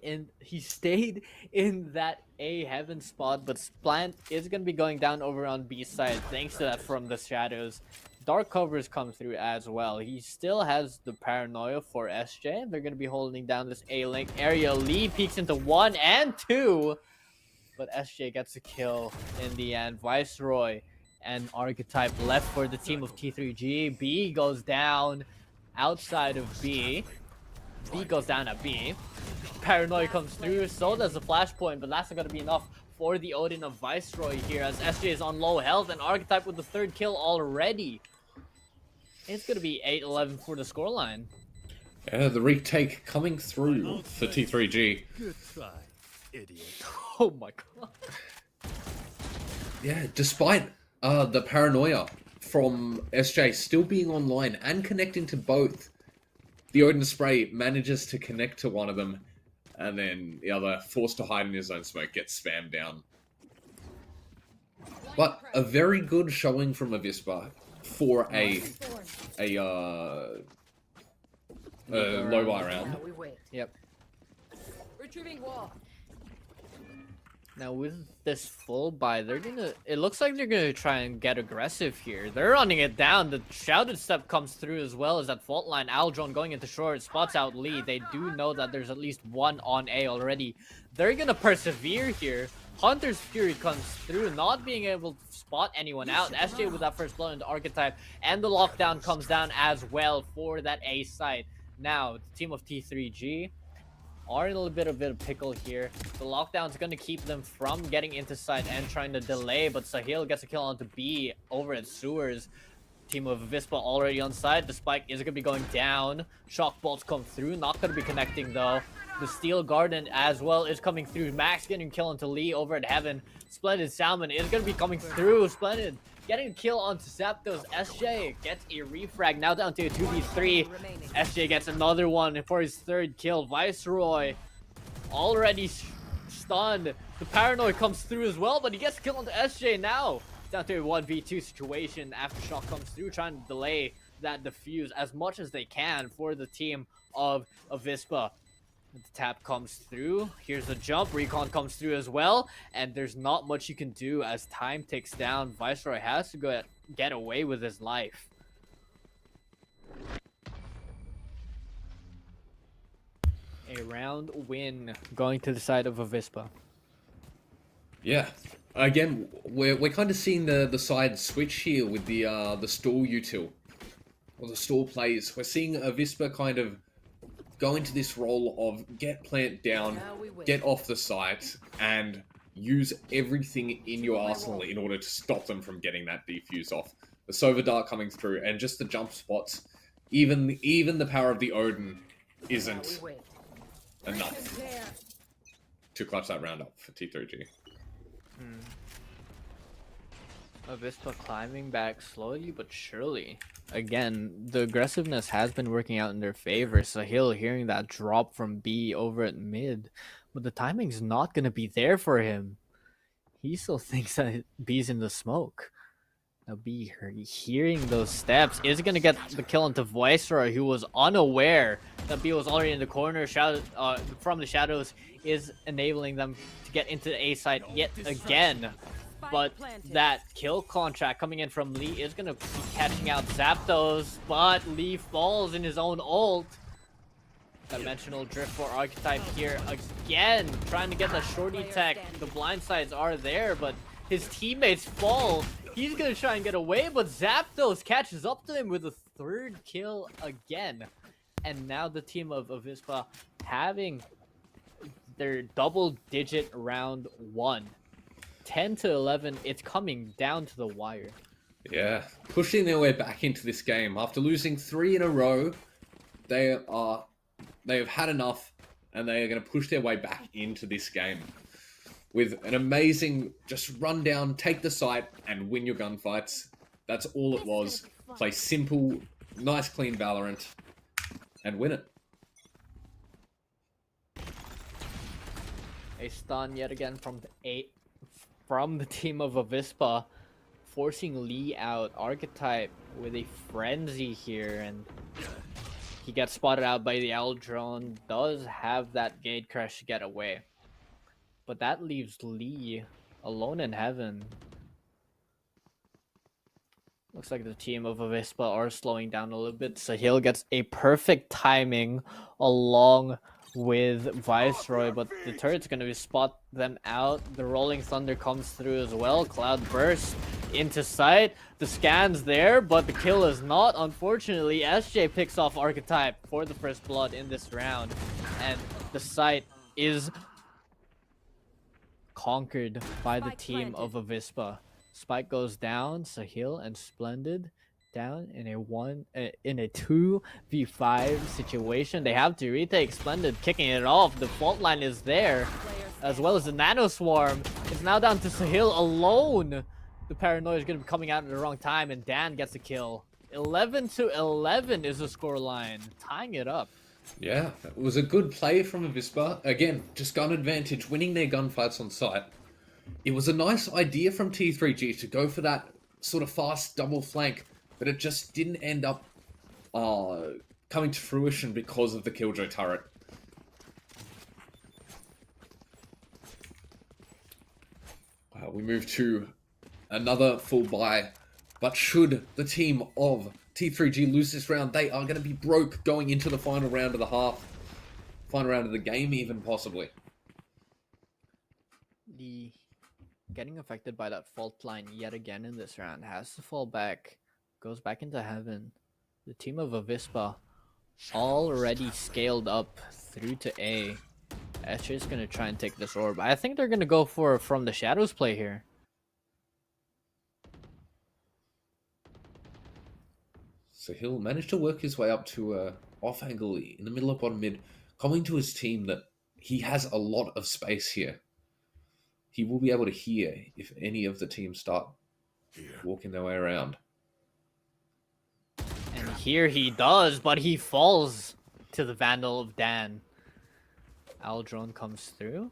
in that A heaven spot, but Splant is gonna be going down over on B side thanks to that from the shadows. Dark covers come through as well. He still has the paranoia for SJ. They're gonna be holding down this A link area. Lee peeks into 1 and 2, but SJ gets a kill in the end. Viceroy and Archetype left for the team of T3G. B goes down outside of B. B goes down at B. Paranoia comes through, so does the flashpoint, but that's not going to be enough for the Odin of Viceroy here, as SJ is on low health and Archetype with the 3rd kill already. It's going to be 8-11 for the scoreline. Yeah, the retake coming through for T3G. Good try, idiot. Oh my god. Yeah, despite the paranoia from SJ still being online and connecting to both, the Odin Spray manages to connect to one of them, and then the other, forced to hide in his own smoke, gets spammed down. But a very good showing from AVISPA for a low buy round. Now we wait. Yep. Retrieving wall. Now with this full buy, it looks like they're gonna try and get aggressive here. They're running it down. The shouted step comes through as well as that fault line. Aldron going into short, spots out Lee. They do know that there's at least one on A already. They're gonna persevere here. Hunter's Fury comes through, not being able to spot anyone out. SJ with that first blow into Archetype, and the lockdown comes down as well for that A site. Now, the team of T3G are in a little bit of a pickle here. The lockdown's going to keep them from getting into site and trying to delay, but Sahil gets a kill onto B over at Sewers. Team of AVISPA already on site. The spike is going to be going down. Shock bolts come through, not going to be connecting though. The Steel Garden as well is coming through. Max getting a kill onto Lee over at Heaven. Splendid Salmon is going to be coming through. Splendid getting a kill onto Zapdos. SJ gets a refrag, now down to a 2v3. SJ gets another one for his 3rd kill. Viceroy already stunned. The Paranoid comes through as well, but he gets a kill onto SJ now. Down to a 1v2 situation. Aftershock comes through, trying to delay that defuse as much as they can for the team of AVISPA. The tap comes through. Here's the jump. Recon comes through as well. And there's not much you can do as time ticks down. Viceroy has to go get away with his life. A round win going to the side of AVISPA. Yeah. Again, we're kind of seeing the side switch here with the stall util, or the stall plays. We're seeing AVISPA kind of go into this role of get plant down, get off the site, and use everything in your arsenal in order to stop them from getting that defuse off. The Sova Dart coming through, and just the jump spots. Even the power of the Odin isn't enough to clutch that round up for T3G. AVISPA climbing back slowly but surely. Again, the aggressiveness has been working out in their favor. Sahil hearing that drop from B over at mid, but the timing's not going to be there for him. He still thinks that B's in the smoke. Now B hearing those steps is going to get the kill into Viceroy, who was unaware that B was already in the corner. From the shadows is enabling them to get into the A side yet again. But that kill contract coming in from Lee is going to be catching out Zapdos, but Lee falls in his own ult. Dimensional drift for Archetype here again, trying to get the shorty tech. The blind sides are there, but his teammates fall. He's going to try and get away, but Zapdos catches up to him with a 3rd kill again. And now the team of AVISPA having their double-digit round 1. 10-11, it's coming down to the wire. Yeah, pushing their way back into this game after losing 3 in a row. They have had enough, and they are going to push their way back into this game with an amazing just run down, take the site, and win your gunfights. That's all it was. Play simple, nice, clean Valorant, and win it. A stun yet again from the team of AVISPA, forcing Lee out. Archetype with a frenzy here, and he gets spotted out by the L drone. Does have that gate crash to get away, but that leaves Lee alone in heaven. Looks like the team of AVISPA are slowing down a little bit. Sahil gets a perfect timing along with Viceroy, but the turret's going to spot them out. The Rolling Thunder comes through as well. Cloud Burst into sight. The scan's there, but the kill is not. Unfortunately, SJ picks off Archetype for the first blood in this round, and the site is conquered by the Spike team of planted. AVISPA. Spike goes down, Sahil and Splendid down in a 2v5 situation. They have to retake. Splendid kicking it off. The fault line is there, as well as the Nano Swarm. It's now down to Sahil alone. The Paranoia is going to be coming out at the wrong time, and Dan gets the kill. 11-11 is the scoreline, tying it up. Yeah, it was a good play from AVISPA. Again, just gun advantage, winning their gunfights on site. It was a nice idea from T3G to go for that sort of fast double flank, but it just didn't end up coming to fruition because of the Killjoy turret. We move to another full buy, but should the team of T3G lose this round, they are going to be broke going into the final round of the final round of the game even, possibly. The getting affected by that fault line yet again in this round has to fall back, goes back into heaven. The team of AVISPA already scaled up through to A. Escher is going to try and take this orb. I think they're going to go for from the shadows play here. So he'll manage to work his way up to off angle in the middle of bottom mid, coming to his team that he has a lot of space here. He will be able to hear if any of the teams start walking their way around. And here he does, but he falls to the Vandal of Dan. Owl drone comes through,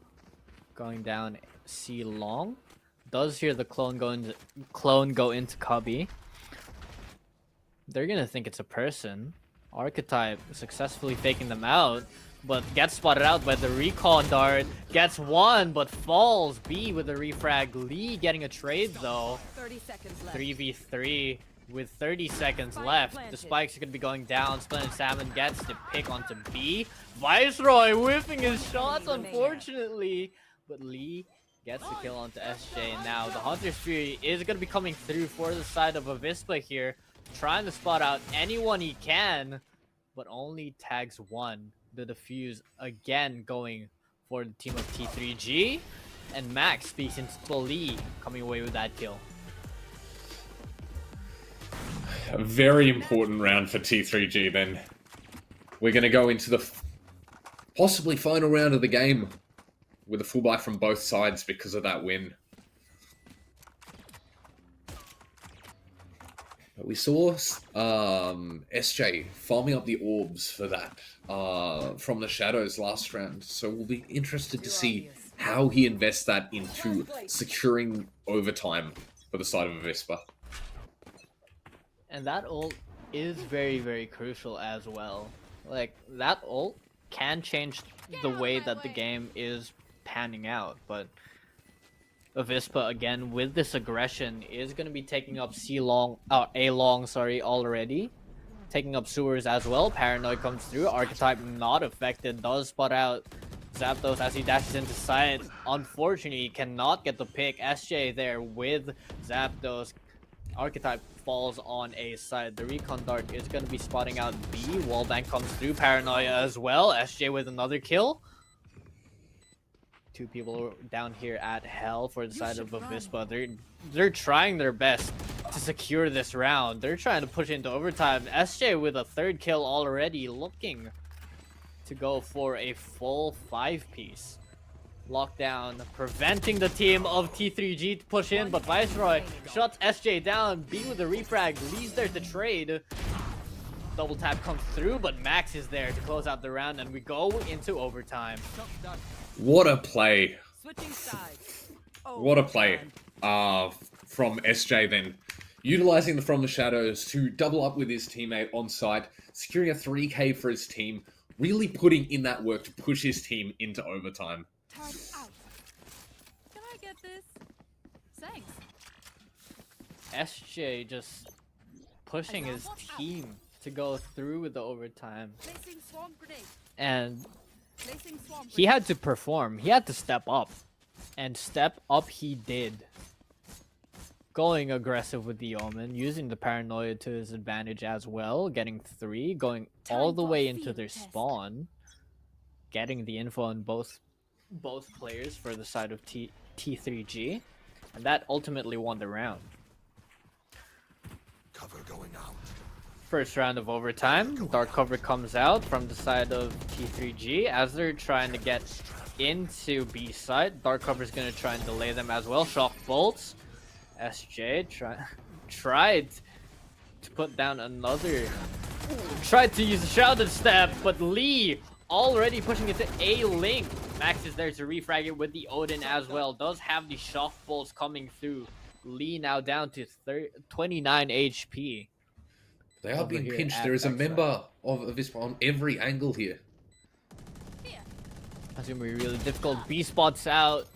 going down C long. Does hear the clone go into Cubby. They're gonna think it's a person. Archetype successfully faking them out, but gets spotted out by the recon dart. Gets one, but falls. B with a refrag. Lee getting a trade though. 30 seconds left. 3v3 with 30 seconds left. The spikes are going to be going down. Splendid Salmon gets the pick onto B. Viceroy whiffing his shots, unfortunately. But Lee gets the kill onto SJ. Now, the Hunter's Fury is going to be coming through for the side of AVISPA here. Trying to spot out anyone he can, but only tags one. The defuse again going for the team of T3G. And Max speaks into Lee, coming away with that kill. A very important round for T3G then. We're going to go into the possibly final round of the game with a full buy from both sides because of that win. But we saw SJ farming up the orbs for that from the shadows last round, so we'll be interested to see how he invests that into securing overtime for the side of AVISPA. And that ult is very, very crucial as well. Like, that ult can change the way that the game is panning out, but AVISPA, again, with this aggression, is going to be taking up A long, already. Taking up sewers as well. Paranoid comes through. Archetype not affected. Does spot out Zapdos as he dashes into side. Unfortunately, he cannot get the pick. SJ there with Zapdos. Archetype falls on A side. The recon dart is going to be spotting out B. Wallbang comes through. Paranoia as well. SJ with another kill. Two people down here at Hell for the side of AVISPA. They're trying their best to secure this round. They're trying to push into overtime. SJ with a third kill already, looking to go for a full 5-piece. Lockdown, preventing the team of T3G to push in, but Viceroy shuts SJ down. B with the refrag, leaves there to trade. Double tap comes through, but Max is there to close out the round, and we go into overtime. What a play. Switching sides. What a play from SJ then. Utilizing the From the Shadows to double up with his teammate on site, securing a 3k for his team, really putting in that work to push his team into overtime. Turn out. Can I get this? Thanks. SJ just pushing his team to go through with the overtime. Placing swarm grenade. And Placing swarm he had to perform. He had to step up. And step up he did. Going aggressive with the Omen, using the Paranoia to his advantage as well. Getting 3, going all the way into their spawn. Getting the info on both players for the side of T3G, and that ultimately won the round. Cover going out. First round of overtime, dark cover comes out from the side of T3G as they're trying to get into B side. Dark cover is going to try and delay them as well. Shock bolts. SJ tried to put down another. Tried to use a shrouded step, but Lee already pushing into A link. Max is there to refrag it with the Odin as well. Does have the shock bolts coming through. Lee now down to 29 HP. They are Over being here pinched. at There is a backside. member of AVISPA on every angle here. That's gonna be really difficult. B spots out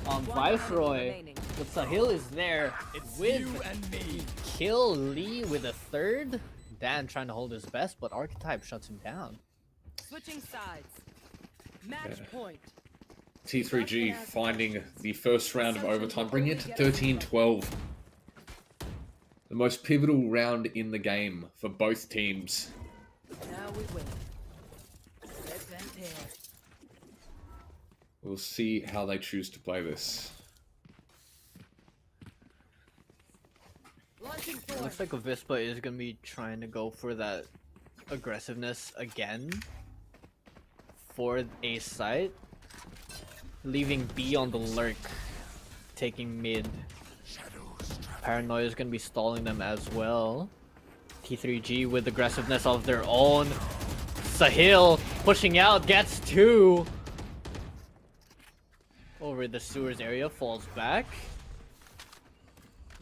on One enemy Viceroy, remaining. but Sahil is there with You and me. kill Lee with a third. Dan trying to hold his best, but Archetype shuts him down. Switching sides. Match point. T3G finding the first round of overtime, bringing it to 13-12. The most pivotal round in the game for both teams. Now we win. Let's then pair. We'll see how they choose to play this. Launching It forward. looks like AVISPA is gonna be trying to go for that aggressiveness again for A site, leaving B on the lurk, taking mid. Paranoia is going to be stalling them as well. T3G with aggressiveness of their own. Sahil pushing out, gets two. Over the sewers area, falls back.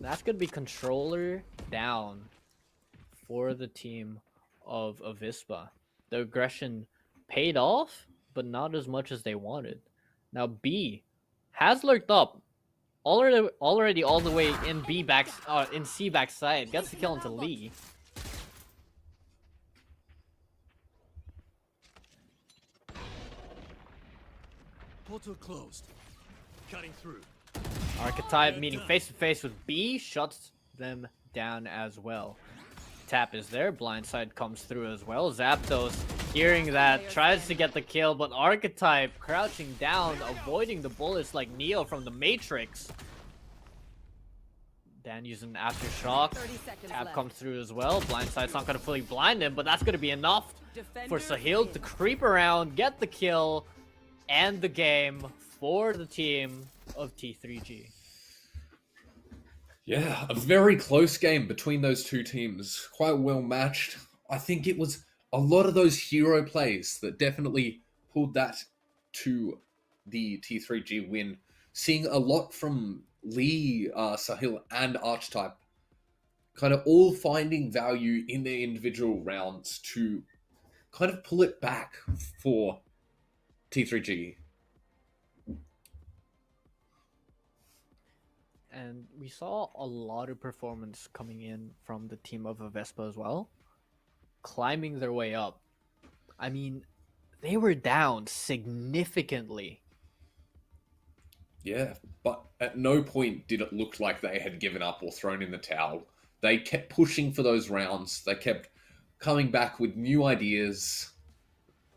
That's going to be controller down for the team of AVISPA. The aggression paid off, but not as much as they wanted. Now B has lurked up. Already all the way in B back, in C backside. Gets the kill into Lee. Portal closed. Cutting through. Archetype meeting face to face with B, shuts them down as well. Tap is there, blindside comes through as well. Zapdos hearing that, tries to get the kill, but Archetype crouching down, avoiding the bullets like Neo from the Matrix. Dan using Aftershock. 30 seconds Tap left. comes through as well. Blindside's not going to fully blind him, but that's going to be enough for Defender Sahil to creep around, get the kill, and the game for the team of T3G. Yeah, a very close game between those two teams. Quite well matched. I think it was a lot of those hero plays that definitely pulled that to the T3G win. Seeing a lot from Lee, Sahil, and Archetype kind of all finding value in their individual rounds to kind of pull it back for T3G. And we saw a lot of performance coming in from the team of AVISPA as well. Climbing their way up. I mean, they were down significantly. Yeah, but at no point did it look like they had given up or thrown in the towel. They kept pushing for those rounds. They kept coming back with new ideas.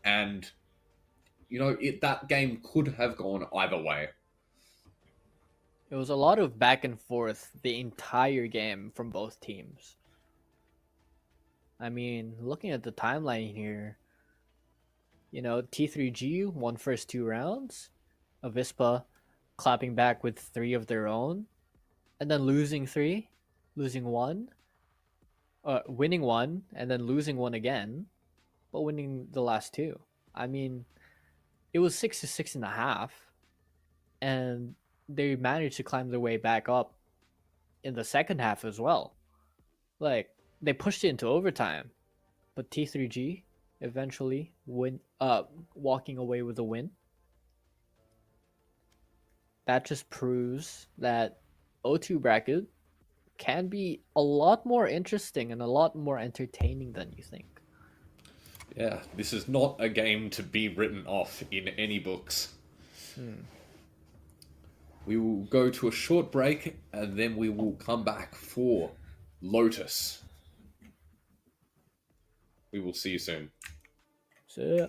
And, you know, that game could have gone either way. It was a lot of back and forth the entire game from both teams. I mean, looking at the timeline here, you know, T3G won first two rounds. AVISPA clapping back with three of their own. And then losing three, losing one. Winning one, and then losing one again. But winning the last two. I mean, it was 6 to 6.5. And they managed to climb their way back up in the second half as well. Like, they pushed it into overtime, but T3G eventually walking away with a win. That just proves that O2 bracket can be a lot more interesting and a lot more entertaining than you think. Yeah, this is not a game to be written off in any books. We will go to a short break and then we will come back for Lotus. We will see you soon. So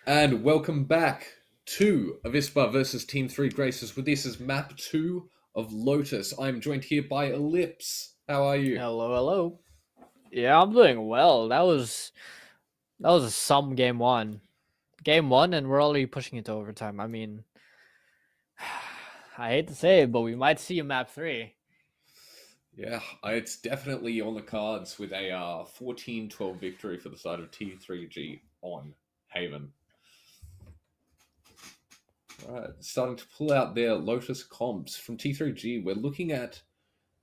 And welcome back to AVISPA versus Team 3 Graces. With this is map 2 of Lotus. I'm joined here by Ellipse. How are you? Hello, hello. Yeah, I'm doing well. That was some game one. Game one, and we're already pushing it to overtime. I mean, I hate to say it, but we might see a map 3. Yeah, it's definitely on the cards with a 14-12 victory for the side of T3G on Haven. Alright, starting to pull out their Lotus comps from T3G. We're looking at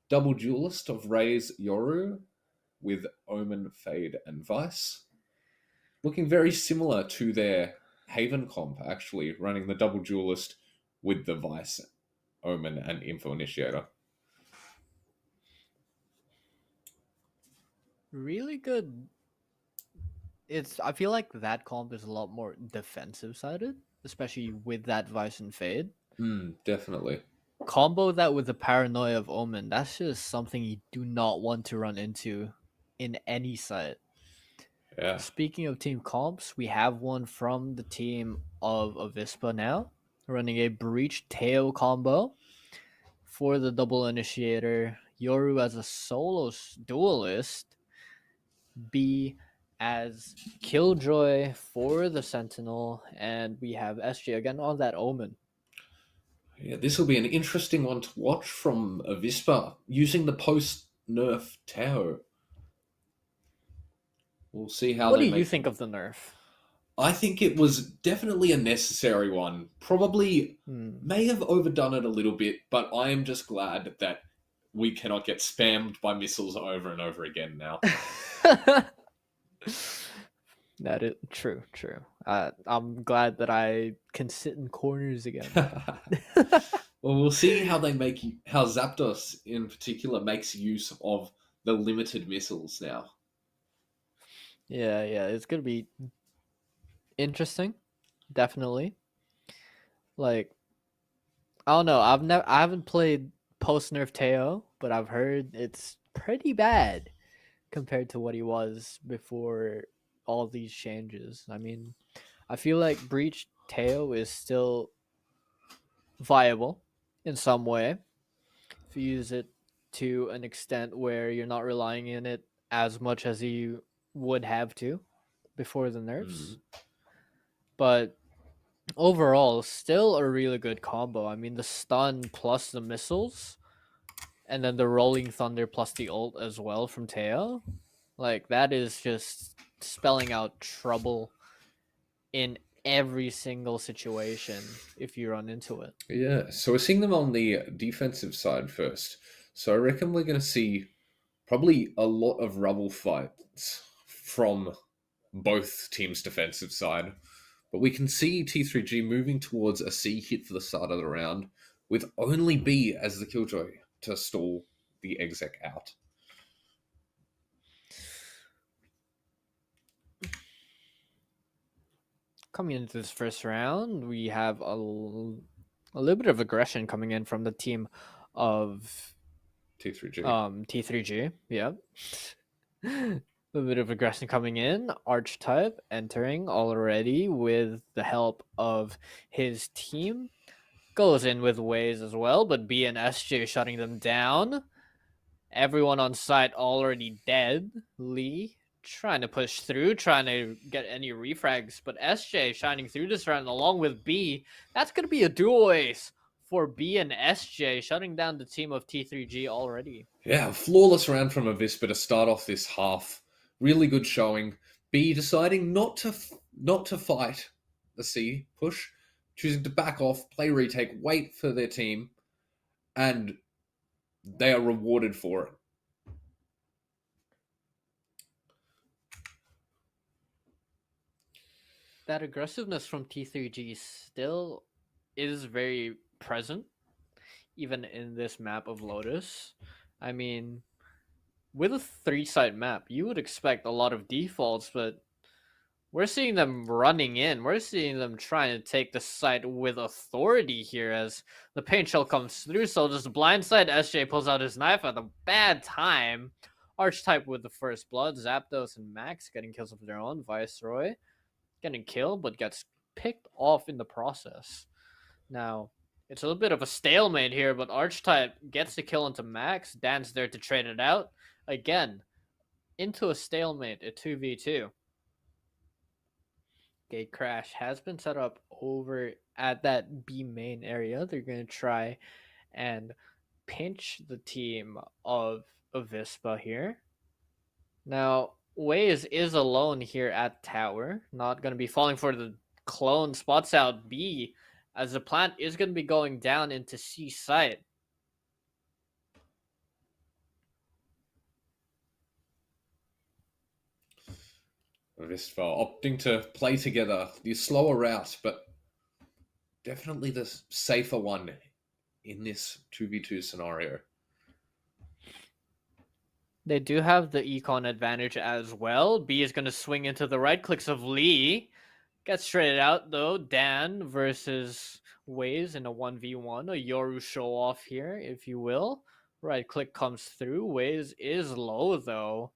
double duelist of Raze Yoru with Omen, Fade, and Vice. Looking very similar to their Haven comp, actually, running the double duelist with the Vice, Omen, and Info Initiator. Really good. I feel like that comp is a lot more defensive sided, especially with that Vice and Fade. Definitely. Combo that with the Paranoia of Omen, that's just something you do not want to run into in any site. Yeah. Speaking of team comps, we have one from the team of AVISPA now, running a Breach Teo combo for the double initiator. Yoru as a solo duelist, B as Killjoy for the Sentinel, and we have SJ again on that Omen. Yeah, this will be an interesting one to watch from Avispa, using the post-nerf Tao. We'll see how What they do make you think of the nerf? I think it was definitely a necessary one. Probably may have overdone it a little bit, but I am just glad that we cannot get spammed by missiles over and over again now. That is true. I'm glad that I can sit in corners again. Well, we'll see how how Zapdos in particular makes use of the limited missiles now. Yeah, it's gonna be interesting, definitely. Like, I don't know. I haven't played post nerf Teo, but I've heard it's pretty bad compared to what he was before all these changes. I mean, I feel like Breach Teo is still viable in some way if you use it to an extent where you're not relying in it as much as you would have to before the nerfs. But overall, still a really good combo. I mean, the stun plus the missiles, and then the rolling thunder plus the ult as well from Teo. Like, that is just spelling out trouble in every single situation if you run into it. Yeah, so we're seeing them on the defensive side first. So I reckon we're going to see probably a lot of rubble fights from both teams' defensive side. But we can see T3G moving towards a C hit for the start of the round, with only B as the Killjoy to stall the exec out. Coming into this first round, we have a little bit of aggression coming in from the team of T3G. T3G. Yeah. A little bit of aggression coming in. Archetype entering already with the help of his team. Goes in with Waze as well, but B and SJ shutting them down. Everyone on site already dead. Lee trying to push through, trying to get any refrags, but SJ shining through this round along with B. That's going to be a duo ace for B and SJ, shutting down the team of T3G already. Yeah, flawless round from Avispa to start off this half. Really good showing. B deciding not to fight the C push, choosing to back off, play retake, wait for their team, and they are rewarded for it. That aggressiveness from T3G still is very present, even in this map of Lotus. I mean, with a 3-site map, you would expect a lot of defaults, but we're seeing them running in. We're seeing them trying to take the site with authority here as the paint shell comes through. So just blindside, SJ pulls out his knife at a bad time. Archetype with the first blood. Zapdos and Max getting kills of their own. Viceroy getting killed, but gets picked off in the process. Now, it's a little bit of a stalemate here, but Archetype gets the kill into Max. Dan's there to trade it out. Again, into a stalemate, a 2v2. Gate Crash has been set up over at that B main area. They're going to try and pinch the team of AVISPA here. Now, Waze is alone here at tower. Not going to be falling for the clone. Spots out B as the plant is going to be going down into C site. AVISPA opting to play together the slower route, but definitely the safer one in this 2v2 scenario. They do have the econ advantage as well. B is going to swing into the right clicks of Lee. Gets traded out though. Dan versus Waze in a 1v1. A Yoru show off here, if you will. Right click comes through. Waze is low though.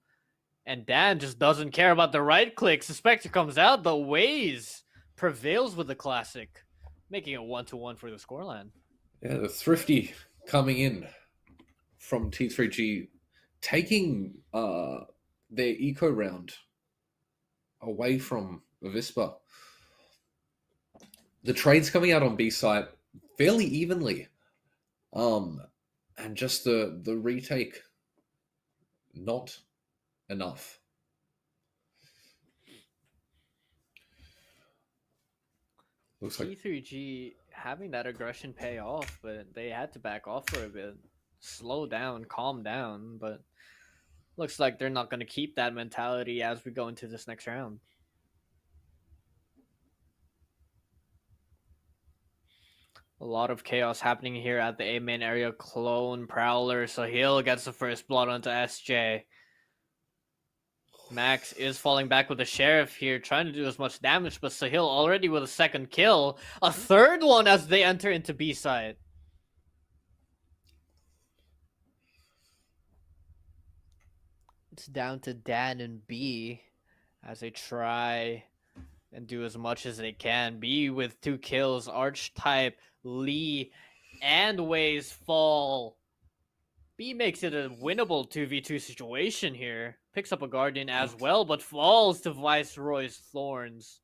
And Dan just doesn't care about the right click. Suspector comes out, but Waze prevails with the classic, making it 1-1 for the scoreline. Yeah, the Thrifty coming in from T3G, taking their eco round away from AVISPA. The trades coming out on B site fairly evenly. And just the retake, not enough. Looks like T3G having that aggression pay off, but they had to back off for a bit. Slow down, calm down, but looks like they're not going to keep that mentality as we go into this next round. A lot of chaos happening here at the A main area. Clone, Prowler, Sahil gets the first blood onto SJ. Max is falling back with the Sheriff here, trying to do as much damage, but Sahil already with a second kill. A third one as they enter into B side. It's down to Dan and B as they try and do as much as they can. B with 2 kills. Archetype, Lee, and Waze fall. B makes it a winnable 2v2 situation here. Picks up a Guardian as well, but falls to Viceroy's Thorns.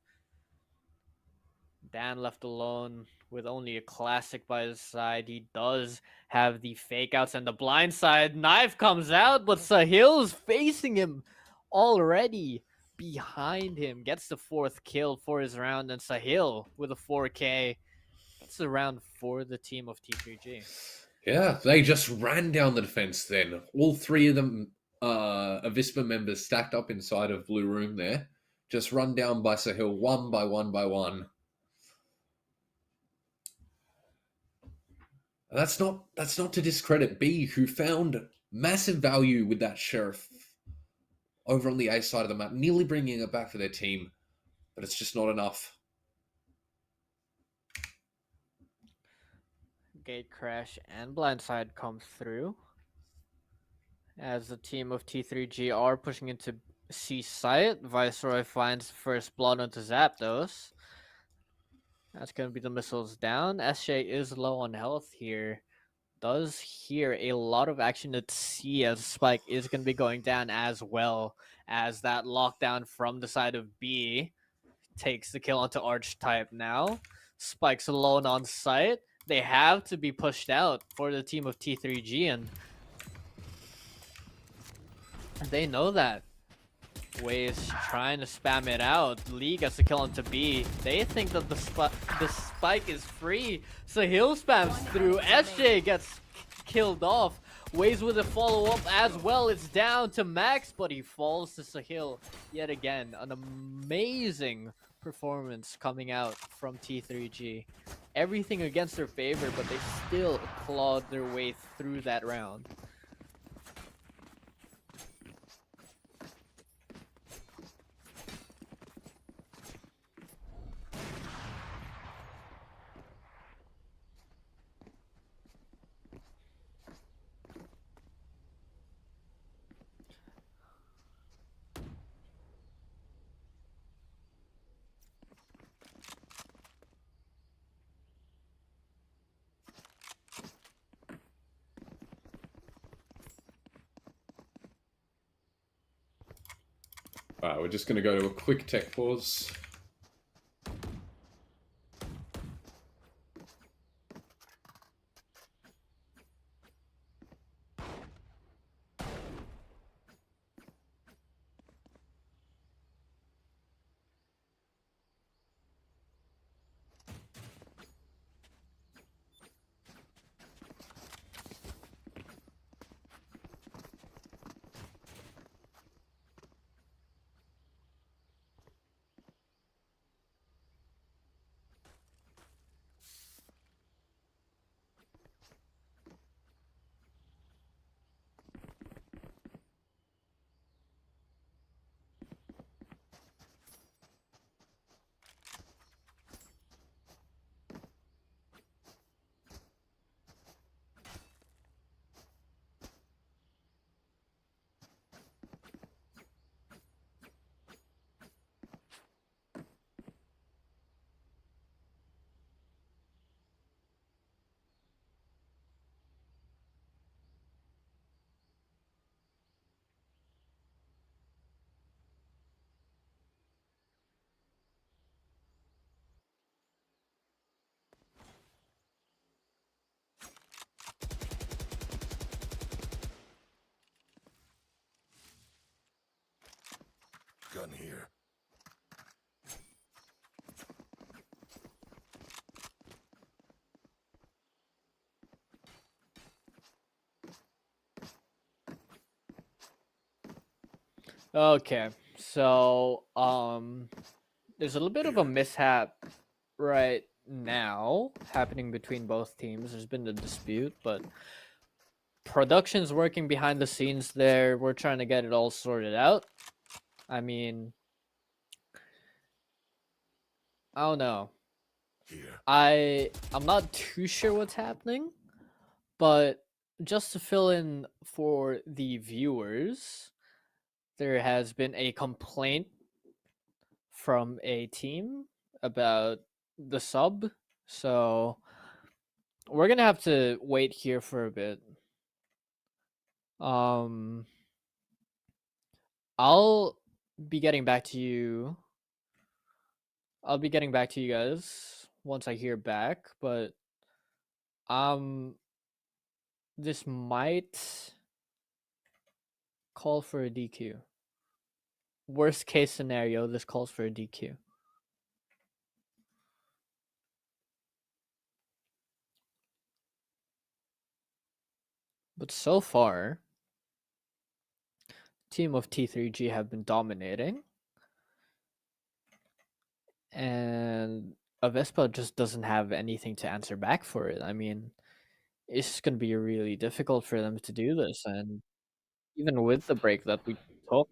Dan left alone with only a classic by his side. He does have the fake outs and the blind side. Knife comes out, but Sahil's facing him already behind him. Gets the 4th kill for his round, and Sahil with a 4K. It's the round for the team of T3G. Yeah, they just ran down the defense then. All 3 of them, AVISPA members stacked up inside of Blue Room there. Just run down by Sahil one by one by one. That's not to discredit B, who found massive value with that Sheriff over on the A side of the map, nearly bringing it back for their team, but it's just not enough. Gate Crash and Blindside comes through as the team of T3G are pushing into C site. Viceroy finds first blood onto Zapdos. That's going to be the missiles down. SJ is low on health here. Does hear a lot of action at C as Spike is going to be going down as well, as that lockdown from the side of B takes the kill onto Archetype now. Spike's alone on site. They have to be pushed out for the team of T3G, and they know that. Waze trying to spam it out. Lee gets the kill onto B. They think that the spike is free. Sahil spams through. SJ gets killed off. Waze with a follow-up as well. It's down to Max, but he falls to Sahil yet again. An amazing performance coming out from T3G. Everything against their favor, but they still clawed their way through that round. Alright, we're just gonna go to a quick tech pause. Gun here. Okay, so there's a little bit of a mishap right now happening between both teams. There's been a dispute, but production's working behind the scenes there. We're trying to get it all sorted out. I mean, I don't know. Here. I'm not too sure what's happening, but just to fill in for the viewers, there has been a complaint from a team about the sub. So we're gonna have to wait here for a bit. Um, I'll be getting back to you. I'll be getting back to you guys once I hear back, but this might call for a DQ. Worst case scenario, this calls for a DQ. But so far, team of T3G have been dominating. And AVISPA just doesn't have anything to answer back for it. I mean, it's going to be really difficult for them to do this. And even with the break that we took,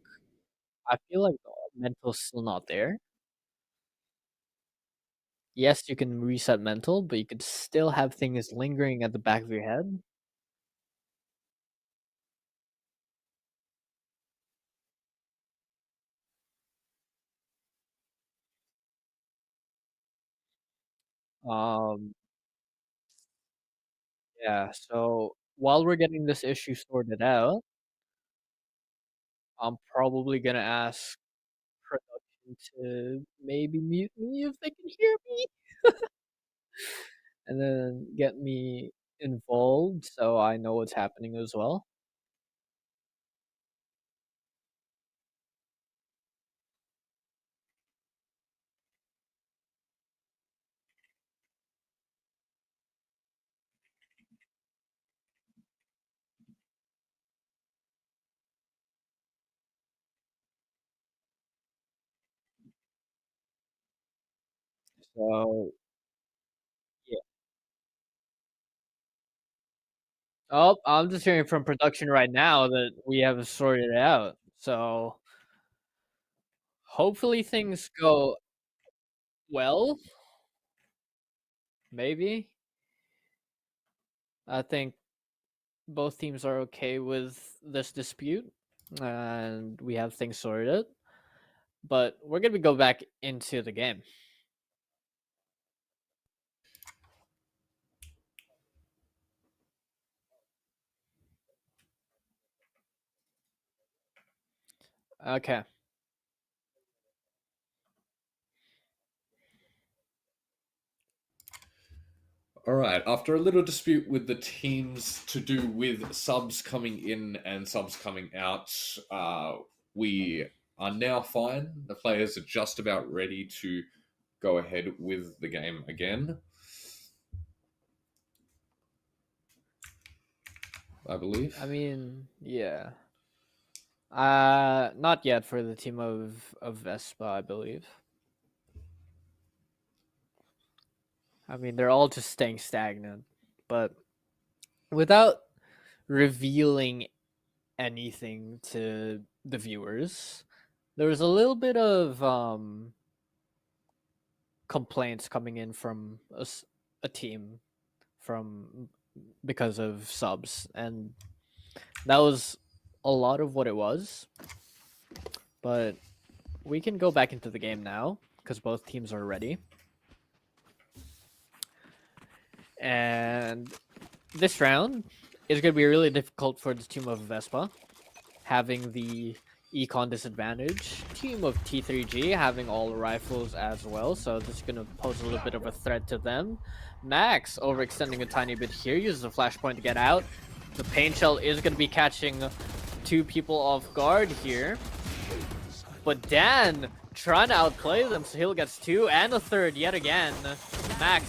I feel like the mental's still not there. Yes, you can reset mental, but you could still have things lingering at the back of your head. Um, yeah, so while we're getting this issue sorted out, I'm probably gonna ask production to maybe mute me if they can hear me, and then get me involved so I know what's happening as well. So yeah. Oh, I'm just hearing from production right now that we have sorted it out. So hopefully things go well. Maybe. I think both teams are okay with this dispute and we have things sorted. But we're gonna go back into the game. Okay. All right. After a little dispute with the teams to do with subs coming in and subs coming out, we are now fine. The players are just about ready to go ahead with the game again. I believe. I mean, yeah. Not yet for the team of Vespa, I believe. I mean, they're all just staying stagnant, but without revealing anything to the viewers, there was a little bit of complaints coming in from a team from because of subs, and that was a lot of what it was. But we can go back into the game now because both teams are ready. And this round is going to be really difficult for the team of Vespa, having the econ disadvantage. Team of T3G having all rifles as well, so this is going to pose a little bit of a threat to them. Max overextending a tiny bit here, uses a flashpoint to get out. The pain shell is going to be catching two people off guard here. But Dan trying to outplay them, so Hill gets two and a third yet again. Max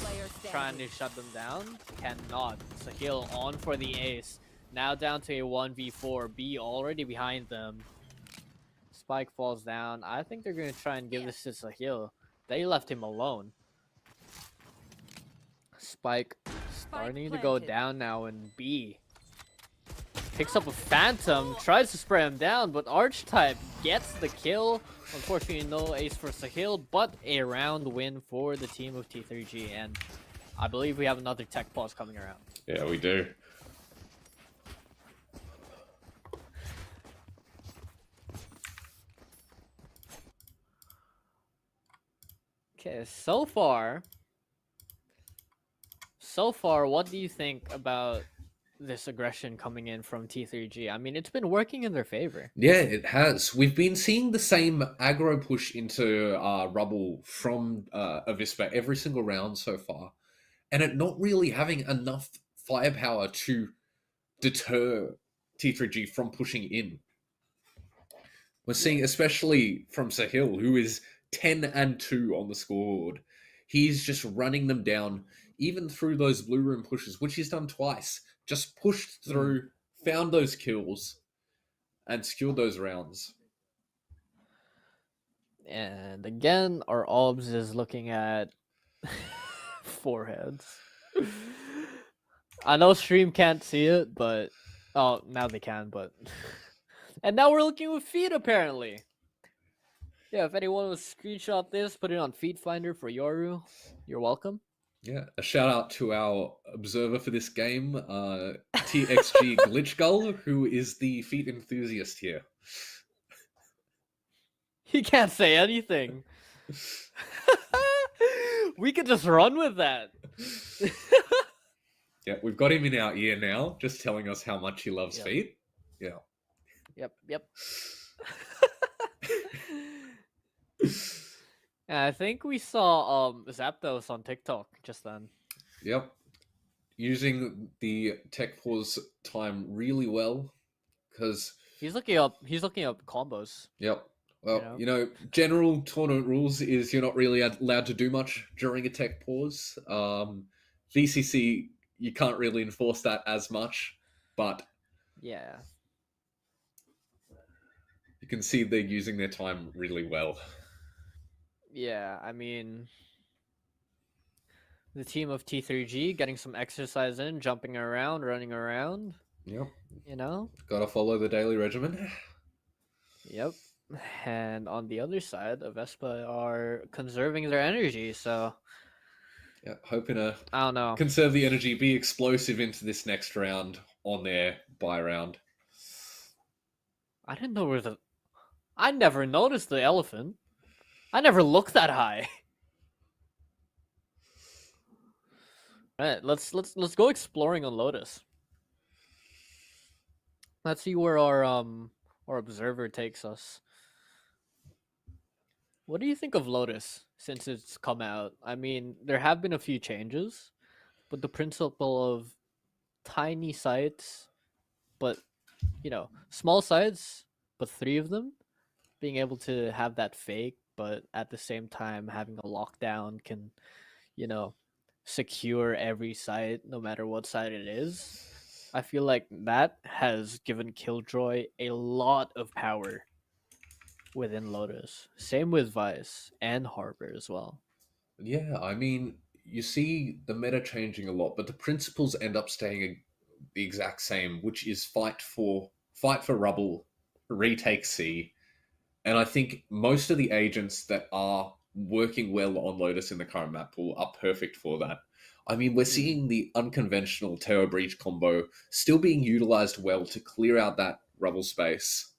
trying to shut them down, cannot. So Hill on for the ace. Now down to a 1v4. B already behind them. Spike falls down. I think they're going to try and give this to Sahil. They left him alone. Spike starting to go down now in B. Picks up a Phantom, tries to spray him down, but Archetype gets the kill. Unfortunately, no ace for Sahil, but a round win for the team of T3G. And I believe we have another tech pause coming around. Yeah, we do. Okay, so far, what do you think about this aggression coming in from T3G? I mean, it's been working in their favor. Yeah, it has. We've been seeing the same aggro push into Rubble from AVISPA every single round so far, and it not really having enough firepower to deter T3G from pushing in. We're seeing, especially from Sahil, who is 10-2 on the scoreboard. He's just running them down, even through those blue room pushes, which he's done twice. Just pushed through, found those kills, and secured those rounds. And again, our OBS is looking at foreheads. I know stream can't see it, but oh, now they can, but and now we're looking with feet apparently. Yeah, if anyone would screenshot this, put it on Feed Finder for Yoru, you're welcome. Yeah, a shout out to our observer for this game, TXG Glitchgull, who is the feet enthusiast here. He can't say anything. We could just run with that. Yeah, we've got him in our ear now, just telling us how much he loves Yep. feet. Yeah. Yep. And I think we saw Zapdos on TikTok just then. Yep. Using the tech pause time really well, because He's looking up combos. yep. Well, general tournament rules is you're not really allowed to do much during a tech pause. VCC, you can't really enforce that as much, but Yeah. you can see they're using their time really well. Yeah, I mean, the team of T3G getting some exercise in, jumping around, running around. Yep. Gotta follow the daily regimen. Yep. And on the other side, AVISPA are conserving their energy, so Yeah, hoping to I don't know. conserve the energy, be explosive into this next round on their bye round. I didn't know where I never noticed the elephant. I never looked that high. Alright, let's go exploring on Lotus. Let's see where our observer takes us. What do you think of Lotus since it's come out? I mean, there have been a few changes, but the principle of tiny sites, but small sites, but three of them, being able to have that fake, but at the same time having a lockdown can, you know, secure every site no matter what site it is. I feel like that has given Killjoy a lot of power within Lotus. Same with Vice and Harbor as well. Yeah, I mean, you see the meta changing a lot, but the principles end up staying the exact same, which is fight for rubble, retake C. And I think most of the agents that are working well on Lotus in the current map pool are perfect for that. I mean, we're seeing the unconventional Terror Breach combo still being utilized well to clear out that rubble space,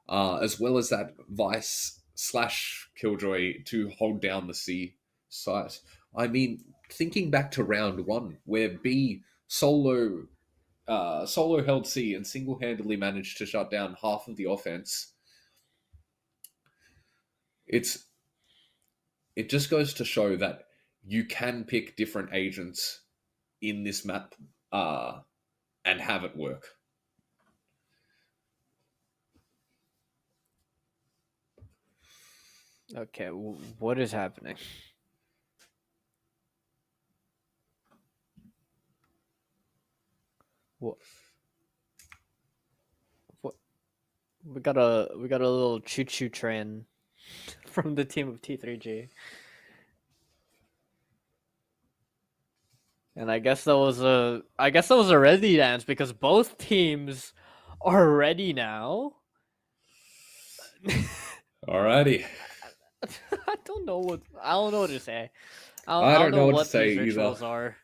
as well as that Vice slash Killjoy to hold down the C site. I mean, thinking back to round one, where B solo held C and single handedly managed to shut down half of the offense. It just goes to show that you can pick different agents in this map and have it work. Okay, what is happening? What? What? We got a little choo-choo train from the team of T3G. And I guess that was a ready dance because both teams are ready now. Alrighty. I don't know what to say. I don't know what to what say these either. rituals are.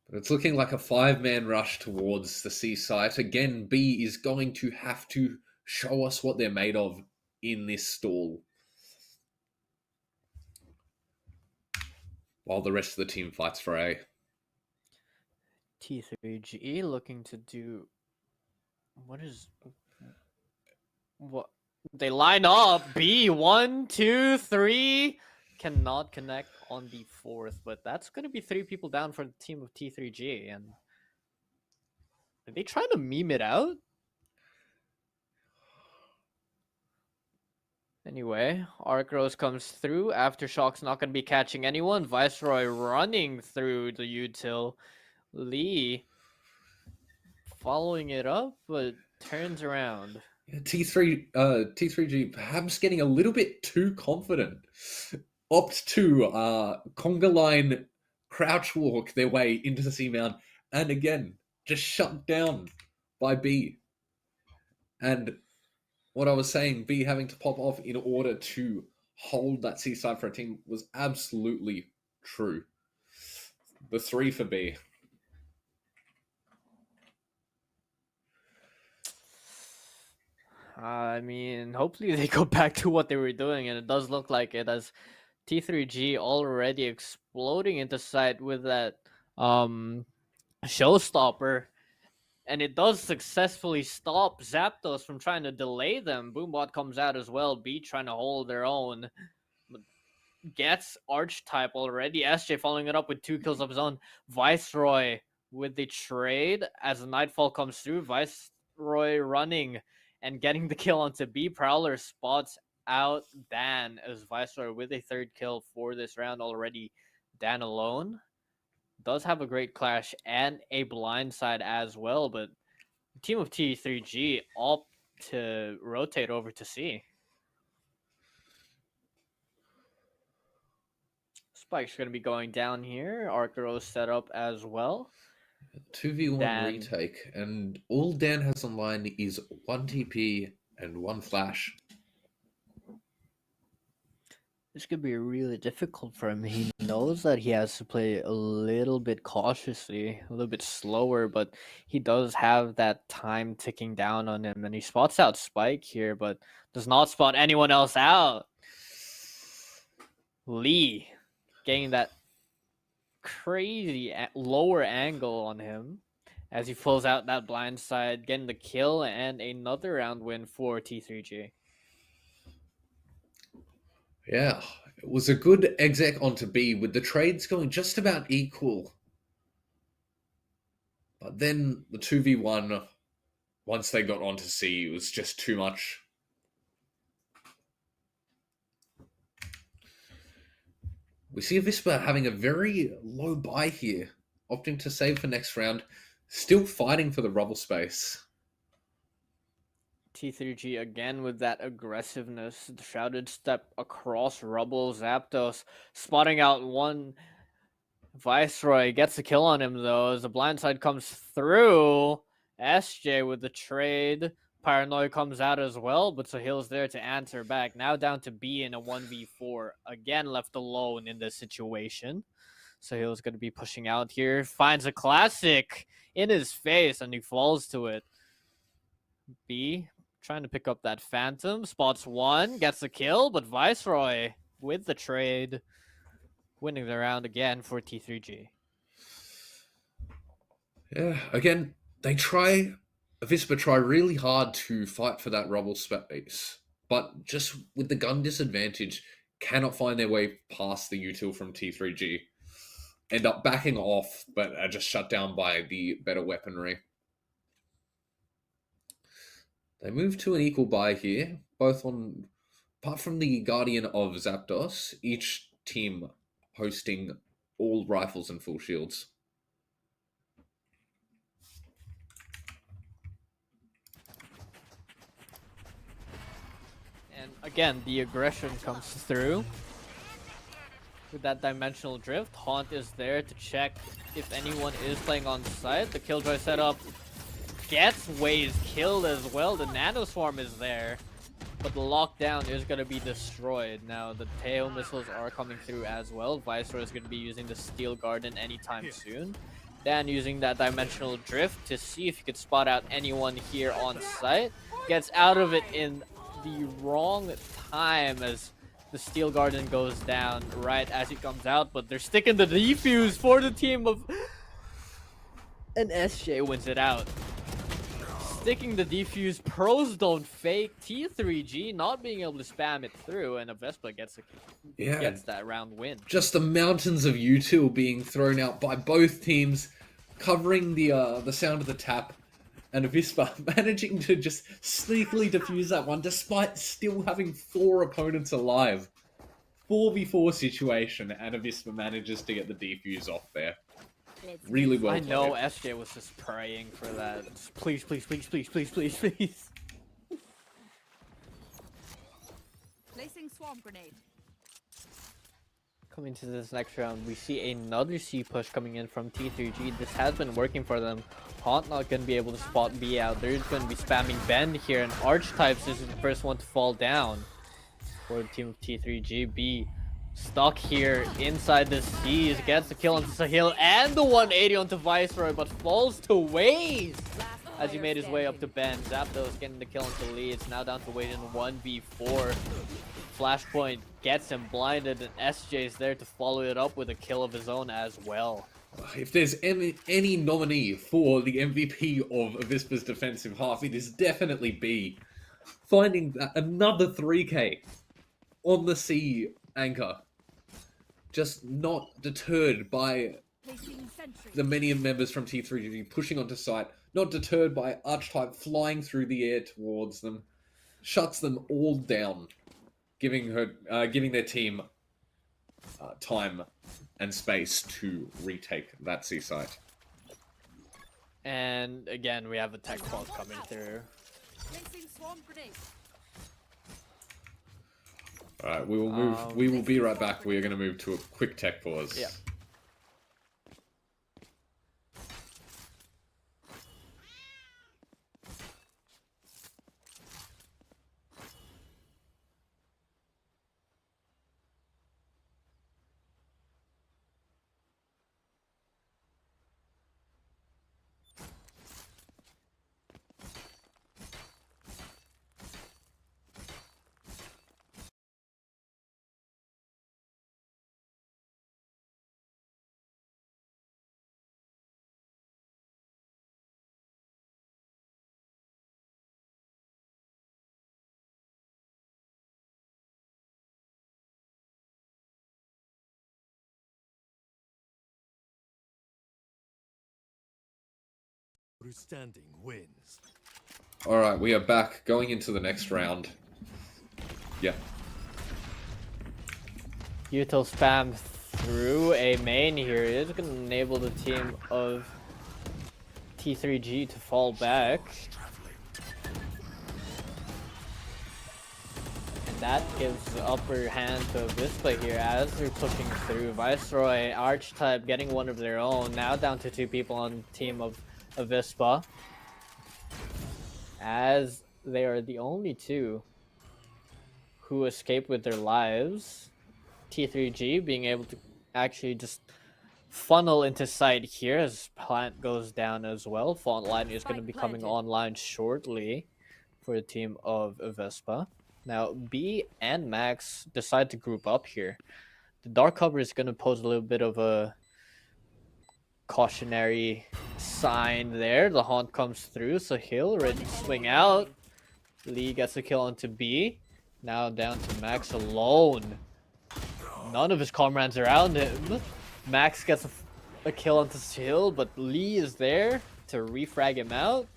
But it's looking like a 5-man rush towards the C site. Again, B is going to have to show us what they're made of in this stall, while the rest of the team fights for A. T3G looking to do what they line up. B 1, 2, 3 cannot connect on the fourth, but that's gonna be 3 people down for the team of T3G. And are they trying to meme it out? Anyway, Arc Rose comes through. Aftershock's not going to be catching anyone. Viceroy running through the util. Lee following it up, but turns around. T3G perhaps getting a little bit too confident. Opt to conga line crouch walk their way into the C mount, and again, just shut down by B. And what I was saying, B having to pop off in order to hold that C side for a team was absolutely true. The 3 for B. I mean, hopefully they go back to what they were doing, and it does look like it, as T3G already exploding into sight with that showstopper. And it does successfully stop Zapdos from trying to delay them. Boombot comes out as well. B trying to hold their own. But gets Archetype already. SJ following it up with 2 kills of his own. Viceroy with the trade as Nightfall comes through. Viceroy running and getting the kill onto B. Prowler spots out Dan as Viceroy with a 3rd kill for this round already. Dan alone does have a great clash and a blind side as well, but the team of T3G opt to rotate over to C. Spike's going to be going down here. Arcaro set up as well. 2v1 Dan. retake, and all Dan has online is 1 TP and 1 flash. This could be really difficult for him. He knows that he has to play a little bit cautiously, a little bit slower, but he does have that time ticking down on him, and he spots out Spike here, but does not spot anyone else out. Lee getting that crazy lower angle on him as he pulls out that blind side, getting the kill and another round win for T3G. Yeah, It was a good exec onto B with the trades going just about equal. But then the 2v1, once they got onto C, it was just too much. We see AVISPA having a very low buy here, opting to save for next round, still fighting for the rubble space. T3G again with that aggressiveness. The shrouded step across rubble. Zapdos spotting out one. Viceroy gets a kill on him though as the blindside comes through. SJ with the trade. Paranoid comes out as well, but Sahil's there to answer back. Now down to B in a 1v4. Again left alone in this situation. Sahil's going to be pushing out here. Finds a classic in his face and he falls to it. B trying to pick up that Phantom. Spots one, gets the kill, but Viceroy with the trade. Winning the round again for T3G. Yeah, again, AVISPA try really hard to fight for that rubble space, but just with the gun disadvantage, cannot find their way past the util from T3G. End up backing off, but are just shut down by the better weaponry. They move to an equal buy here, both on, apart from the Guardian of Zapdos, each team hosting all rifles and full shields. And again, the aggression comes through. With that dimensional drift, Haunt is there to check if anyone is playing on site. The Killjoy setup gets Waze killed as well. The Nano Swarm is there, but the lockdown is going to be destroyed. Now, the tail missiles are coming through as well. Viceroy is going to be using the Steel Garden anytime soon. Dan using that dimensional drift to see if he could spot out anyone here on site. Gets out of it in the wrong time as the Steel Garden goes down right as he comes out, but they're sticking the defuse for the team of... And SJ wins it out. Sticking the defuse, pros don't fake. T3G not being able to spam it through, and AVISPA gets that round win. Just the mountains of util being thrown out by both teams, covering the sound of the tap, and AVISPA managing to just sneakily defuse that one despite still having 4 opponents alive. 4v4 situation, and AVISPA manages to get the defuse off there. Really well I played. know SJ was just praying for that. Just please, please, please, please, please, please, please. Placing swarm grenade. Coming to this next round, we see another C push coming in from T3G. This has been working for them. Haunt not going to be able to spot B out. They're going to be spamming Bend here, and Archetypes is the first one to fall down for the team of T3G. B stuck here inside the C's, gets the kill on Sahil and the 180 onto Viceroy, but falls to Waze as he made his way up to Ben. Zapdos getting the kill onto Lee. It's now down to Wade in 1v4. Flashpoint gets him blinded, and SJ's there to follow it up with a kill of his own as well. If there's any nominee for the MVP of AVISPA's defensive half, it is definitely B. Finding another 3k on the C anchor. Just not deterred by Placing sentry. the many members from T3G pushing onto site. Not deterred by Archetype flying through the air towards them. Shuts them all down. Giving their team time and space to retake that C site. And again, we have a tech pulse coming through. Placing swarm grenade. Alright, we will move. We will be right back. We are going to move to a quick tech pause. Yeah. Longest standing wins. All right, we are back going into the next round. Yeah. Util spam through a main here is going to enable the team of T3G to fall back. And that gives the upper hand to AVISPA here as they're pushing through. Viceroy, Archetype getting one of their own. Now down to 2 people on the team of AVISPA. As they are the only 2 who escape with their lives. T3G being able to actually just funnel into site here as plant goes down as well. Font line is going to be coming online shortly for the team of AVISPA. Now B and Max decide to group up here. The dark cover is going to pose a little bit of a cautionary sign there. The haunt comes through, so he'll ready to swing out. Lee gets a kill onto B. Now down to Max alone. None of his comrades around him. Max gets a kill onto Hill, but Lee is there to refrag him out.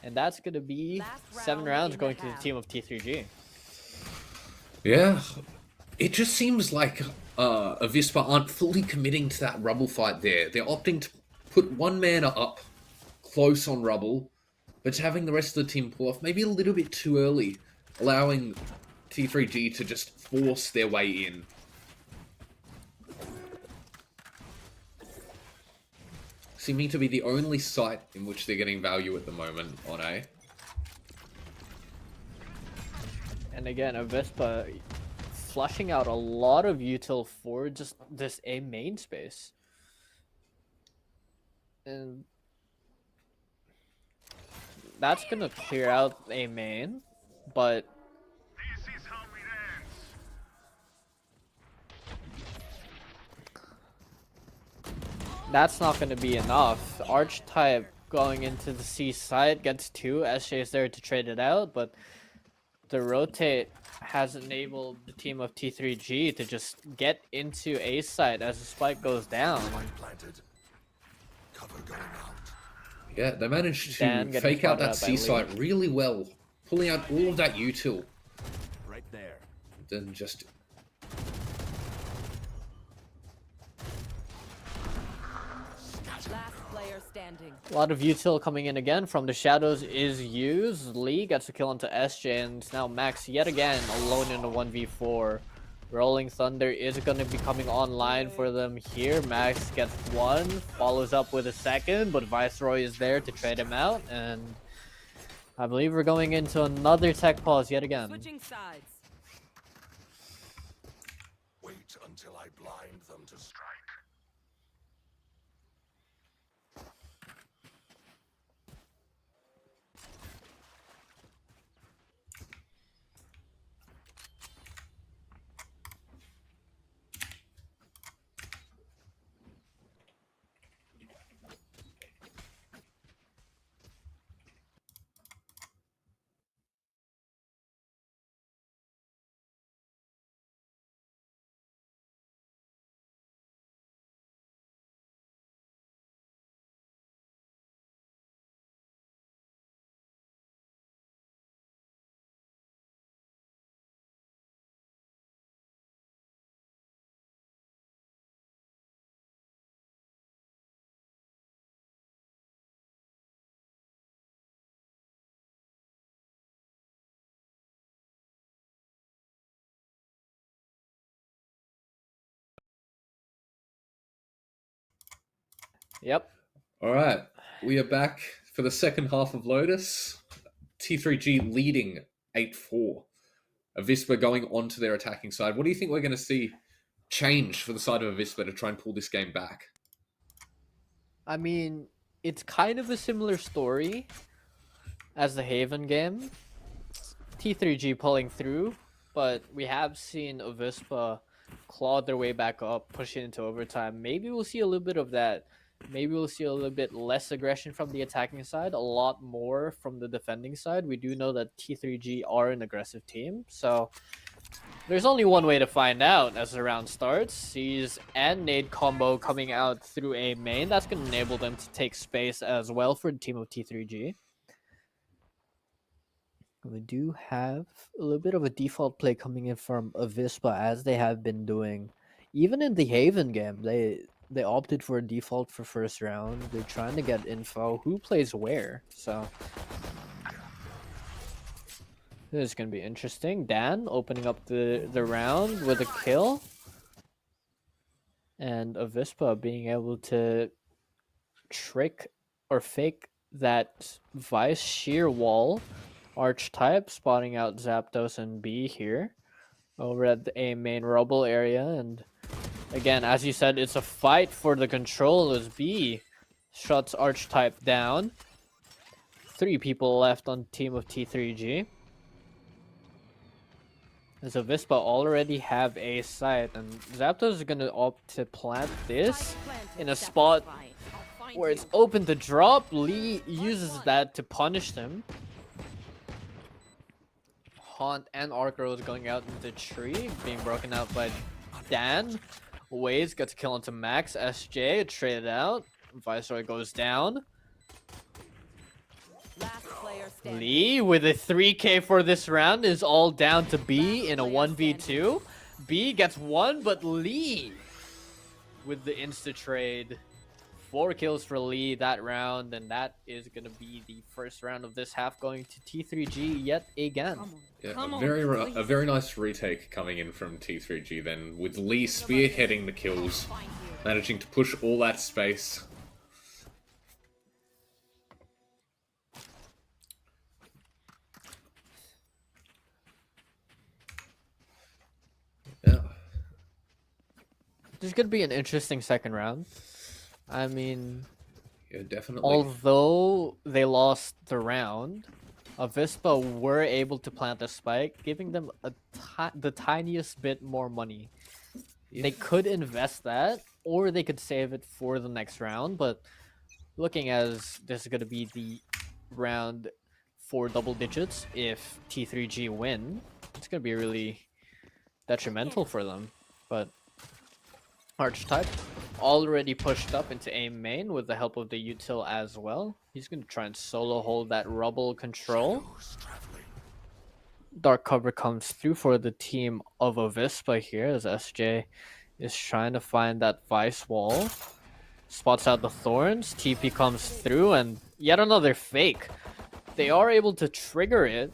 And that's going to be 7 rounds going to the team of T3G. Yeah. It just seems like AVISPA aren't fully committing to that rubble fight there. They're opting to put one man up close on rubble, but having the rest of the team pull off maybe a little bit too early, allowing T3G to just force their way in. Seeming to be the only site in which they're getting value at the moment on A. And again, AVISPA flushing out a lot of util for just this A main space. And that's gonna clear out A main, but that's not going to be enough. Archetype going into the C side gets 2. SJ is there to trade it out, but the rotate has enabled the team of T3G to just get into A side as the spike goes down. Planted. Cover going out. Yeah, they managed Dan to getting fake out spotted that out by C Lee. site really well, pulling out all of that util, Right there. then just Last player standing. A lot of util coming in again from the shadows is used. Lee gets a kill onto SJ, and now Max yet again alone in a 1v4. Rolling Thunder is going to be coming online for them here. Max gets 1, follows up with a 2nd, but Viceroy is there to trade him out, and I believe we're going into another tech pause yet again. Switching sides. Wait until I blind them to strike. Yep. Alright, we are back for the second half of Lotus. T3G leading 8-4. AVISPA going on to their attacking side. What do you think we're going to see change for the side of AVISPA to try and pull this game back? I mean, it's kind of a similar story as the Haven game. T3G pulling through, but we have seen AVISPA claw their way back up, push it into overtime. Maybe we'll see a little bit of that maybe we'll see a little bit less aggression from the attacking side, a lot more from the defending side. We do know that T3G are an aggressive team, so there's only one way to find out as the round starts. Seize and nade combo coming out through a main. That's going to enable them to take space as well for the team of T3G. We do have a little bit of a default play coming in from AVISPA, as they have been doing. Even in the Haven game, they opted for a default for first round. They're trying to get info who plays where. So this is going to be interesting. Dan opening up the round with a kill. And AVISPA being able to trick or fake that Vice sheer wall. Archetype spotting out Zapdos and B here over at the A main rubble area. And again, as you said, it's a fight for the control as B shuts Archetype down. 3 people left on team of T3G. As AVISPA already have a site, and Zapdos is going to opt to plant this in a spot where it's open to drop. Lee uses that to punish them. Haunt and Arc Rose going out into the tree, being broken out by Dan. Waze gets a kill onto Max. SJ traded out. Viceroy goes down. Last player standing. Lee with a 3k for this round is all down to B in a 1v2. B gets 1, but Lee with the insta trade. 4 kills for Lee that round, and that is going to be the first round of this half going to T3G yet again. Yeah, a very nice retake coming in from T3G then, with Lee spearheading the kills, managing to push all that space. Yeah. There's going to be an interesting second round. I mean, Yeah, definitely. although they lost the round, AVISPA were able to plant a spike, giving them the tiniest bit more money. They could invest that, or they could save it for the next round, but looking as this is going to be the round for double digits, if T3G win, it's going to be really detrimental for them. But Archetype already pushed up into A main with the help of the util as well. He's going to try and solo hold that rubble control. Dark cover comes through for the team of AVISPA here as SJ is trying to find that Vice wall. Spots out the thorns. TP comes through and yet another fake. They are able to trigger it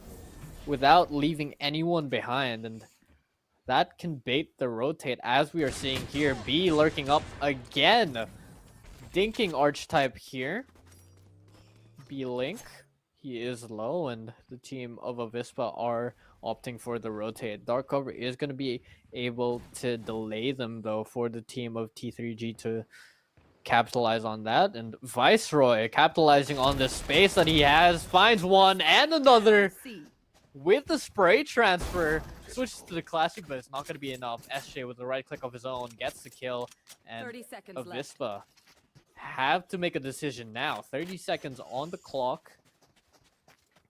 without leaving anyone behind, and that can bait the rotate, as we are seeing here. B lurking up again. Dinking Archetype here. B Link. He is low, and the team of AVISPA are opting for the rotate. Dark cover is going to be able to delay them, though, for the team of T3G to capitalize on that. And Viceroy, capitalizing on the space that he has, finds one and another C. with the spray transfer. Switches to the classic, but it's not going to be enough. SJ with the right click of his own gets the kill, and 30 seconds left. AVISPA have to make a decision now. 30 seconds on the clock.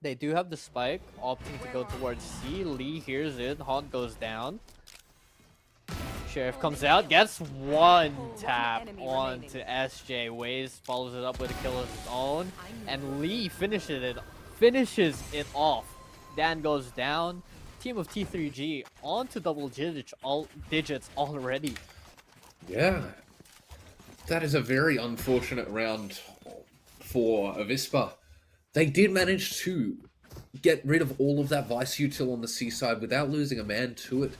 They do have the spike, opting to go towards C. Lee hears it. Haunt goes down. Sheriff comes out, gets one tap onto SJ. Waze follows it up with a kill of his own, and Lee finishes it off. Dan goes down. Team of T3G onto double digits already. Yeah. That is a very unfortunate round for AVISPA. They did manage to get rid of all of that Vice util on the seaside without losing a man to it,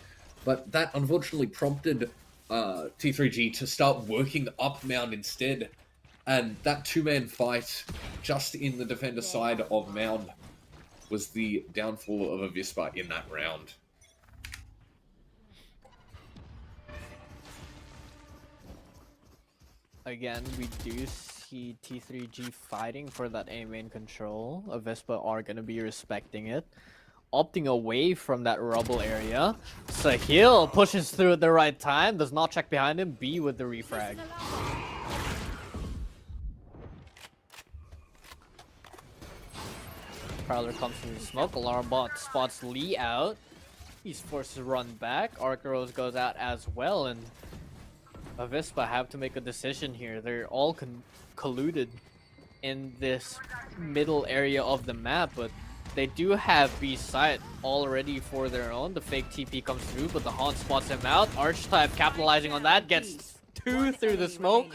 but that unfortunately prompted T3G to start working up Mound instead, and that two-man fight just in the defender side of Mound was the downfall of AVISPA in that round. Again, we do see T3G fighting for that A main control. AVISPA are going to be respecting it. Opting away from that rubble area. Sahil pushes through at the right time. Does not check behind him. B with the refrag. Prowler comes through the smoke. Alarm bot spots Lee out. He's forced to run back. Arc Rose goes out as well, and AVISPA have to make a decision here. They're all colluded in this middle area of the map, but they do have B site all ready for their own. The fake TP comes through, but the Haunt spots him out. Archetype capitalizing on that, gets 2 through the smoke.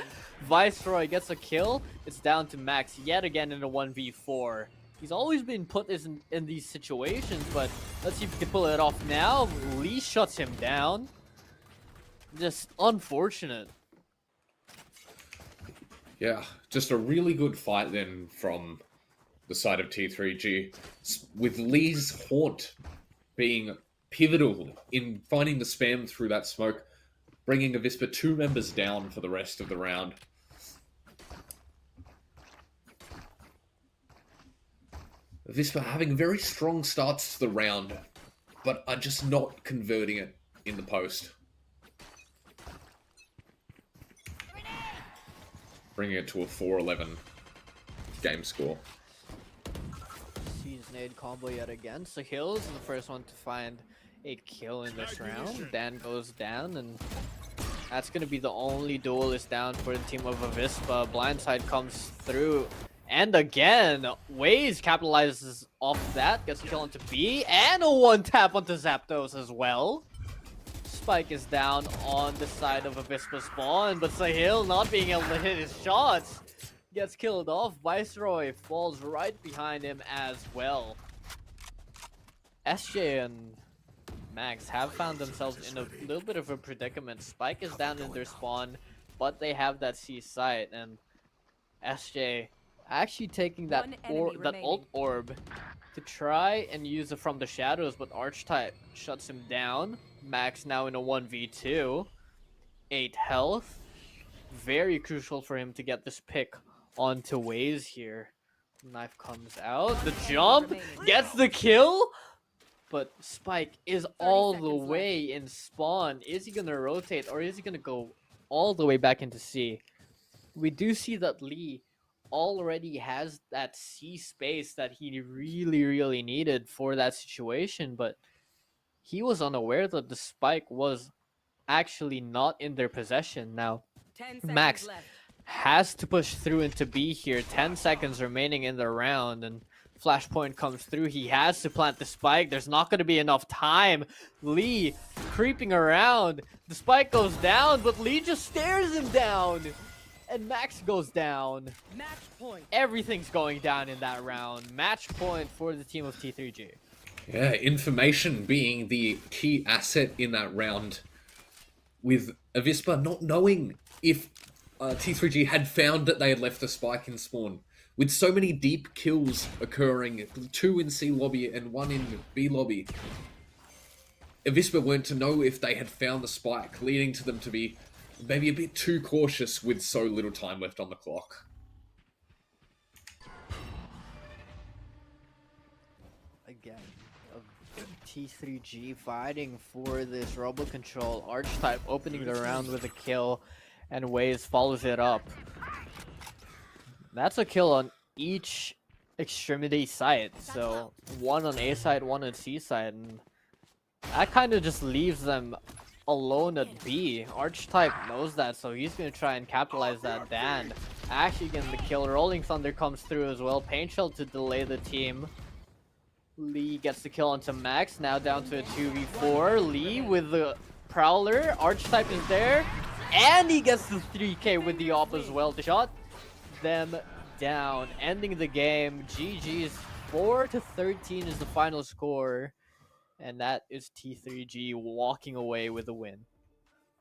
Viceroy gets a kill. It's down to Max yet again in a 1v4. He's always been put in these situations, but let's see if he can pull it off now. Lee shuts him down. Just unfortunate. Yeah, just a really good fight then from the side of T3G, with Lee's Haunt being pivotal in finding the spam through that smoke, bringing AVISPA 2 members down for the rest of the round. AVISPA having very strong starts to the round, but are just not converting it in the post. Bringing it to a 4-11 game score. Sees nade combo yet again. So Hills is the first one to find a kill in this round. Dan goes down, and that's going to be the only duelist down for the team of AVISPA. Blindside comes through, and again, Waze capitalizes off that, gets a kill onto B, and a 1-tap onto Zapdos as well. Spike is down on the side of AVISPA spawn, but Sahil not being able to hit his shots gets killed off. Viceroy falls right behind him as well. SJ and Max have found themselves in a little bit of a predicament. Spike is down in their spawn, but they have that C site, and SJ actually taking that ult orb to try and use it from the shadows, but Archetype shuts him down. Max now in a 1v2. 8 health. Very crucial for him to get this pick onto Waze here. Knife comes out. The jump gets the kill. But Spike is all the way in spawn. Is he going to rotate, or is he going to go all the way back into C? We do see that Lee already has that C space that he really needed for that situation, but he was unaware that the spike was actually not in their possession. Now, 10 Max seconds left. has to push through into B here. 10 seconds remaining in the round, and Flashpoint comes through. He has to plant the spike. There's not going to be enough time. Lee creeping around. The spike goes down, but Lee just stares him down. And Max goes down. Match point. Everything's going down in that round. Match point for the team of T3G. Yeah, information being the key asset in that round, with AVISPA not knowing if T3G had found that they had left the spike in spawn. With so many deep kills occurring, 2 in C lobby and 1 in B lobby, AVISPA weren't to know if they had found the spike, leading to them to be maybe a bit too cautious with so little time left on the clock. Again, T3G fighting for this Robo Control. Archetype opening the round with a kill, and Waze follows it up. That's a kill on each extremity side. So 1 on A side, 1 on C side, and that kind of just leaves them alone at B. Archetype knows that, so he's going to try and capitalize that. Dan actually getting the kill. Rolling Thunder comes through as well. Pain Shell to delay the team. Lee gets the kill onto Max, now down to a 2v4. Lee with the Prowler. Archetype is there, and he gets the 3k with the op as well to shut them down, ending the game. GG's. 4-13 is the final score, and that is T3G walking away with a win.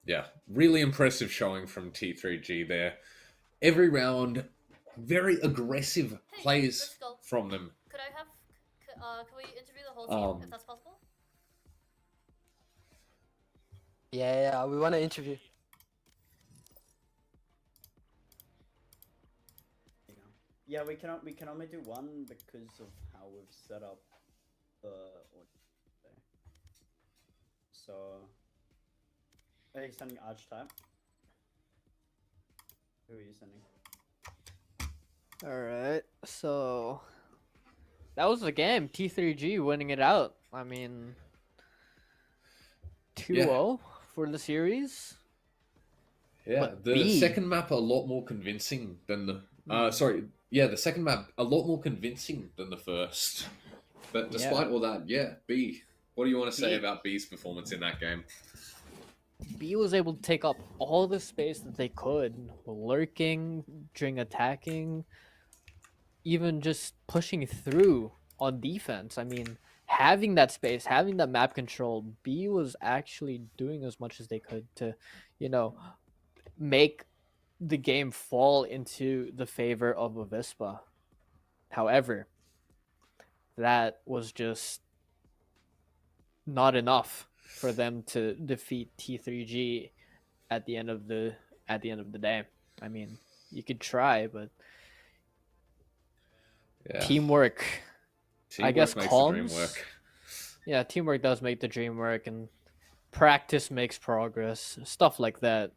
Yeah, really impressive showing from T3G there. Every round, very aggressive plays from them. Could I have, can we interview the whole team, if that's possible? Yeah, we want to interview. Yeah, we can only do one because of how we've set up the audio. So, are you sending Archetype? Who are you sending? Alright, so that was the game. T3G winning it out. I mean, 2-0 for the series. Yeah, But the B- second map a lot more convincing than the. Sorry, yeah, the second map a lot more convincing than the first. But despite all that, yeah, B. What do you want to say B. about B's performance in that game? B was able to take up all the space that they could, lurking, during attacking, even just pushing through on defense. I mean, having that space, having that map control, B was actually doing as much as they could to, you know, make the game fall into the favor of AVISPA. However, that was just not enough for them to defeat T3G at the end of the day. I mean, you could try, but teamwork, I guess, makes calms. the dream work. Yeah, teamwork does make the dream work, and practice makes progress. Stuff like that.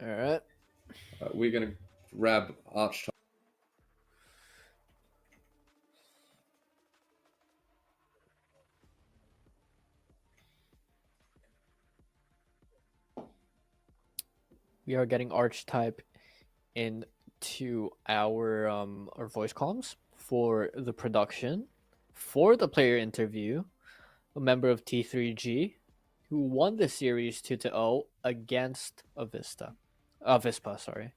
All right. We're gonna grab Arch. We are getting Archetype into our voice comms for the production, for the player interview. A member of T3G who won the series 2-0 against AVISPA, sorry.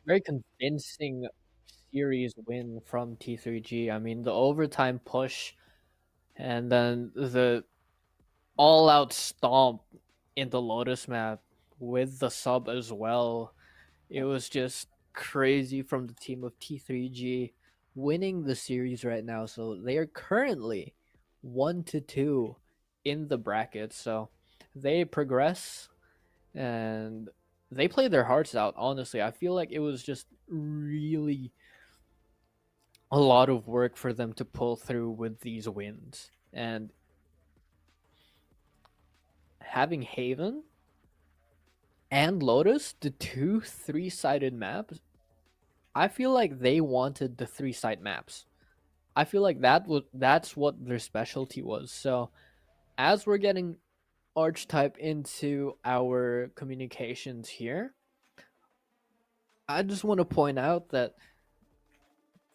Very convincing series win from T3G. I mean, the overtime push and then the all-out stomp in the Lotus map with the sub as well. It was just crazy from the team of T3G winning the series right now. So they are currently 1-2 in the bracket. So they progress and they play their hearts out. Honestly, I feel like it was just really a lot of work for them to pull through with these wins. And having Haven and Lotus, the two three-sided maps, I feel like they wanted the three-side maps. I feel like that's what their specialty was. So as we're getting Archetype into our communications here, I just want to point out that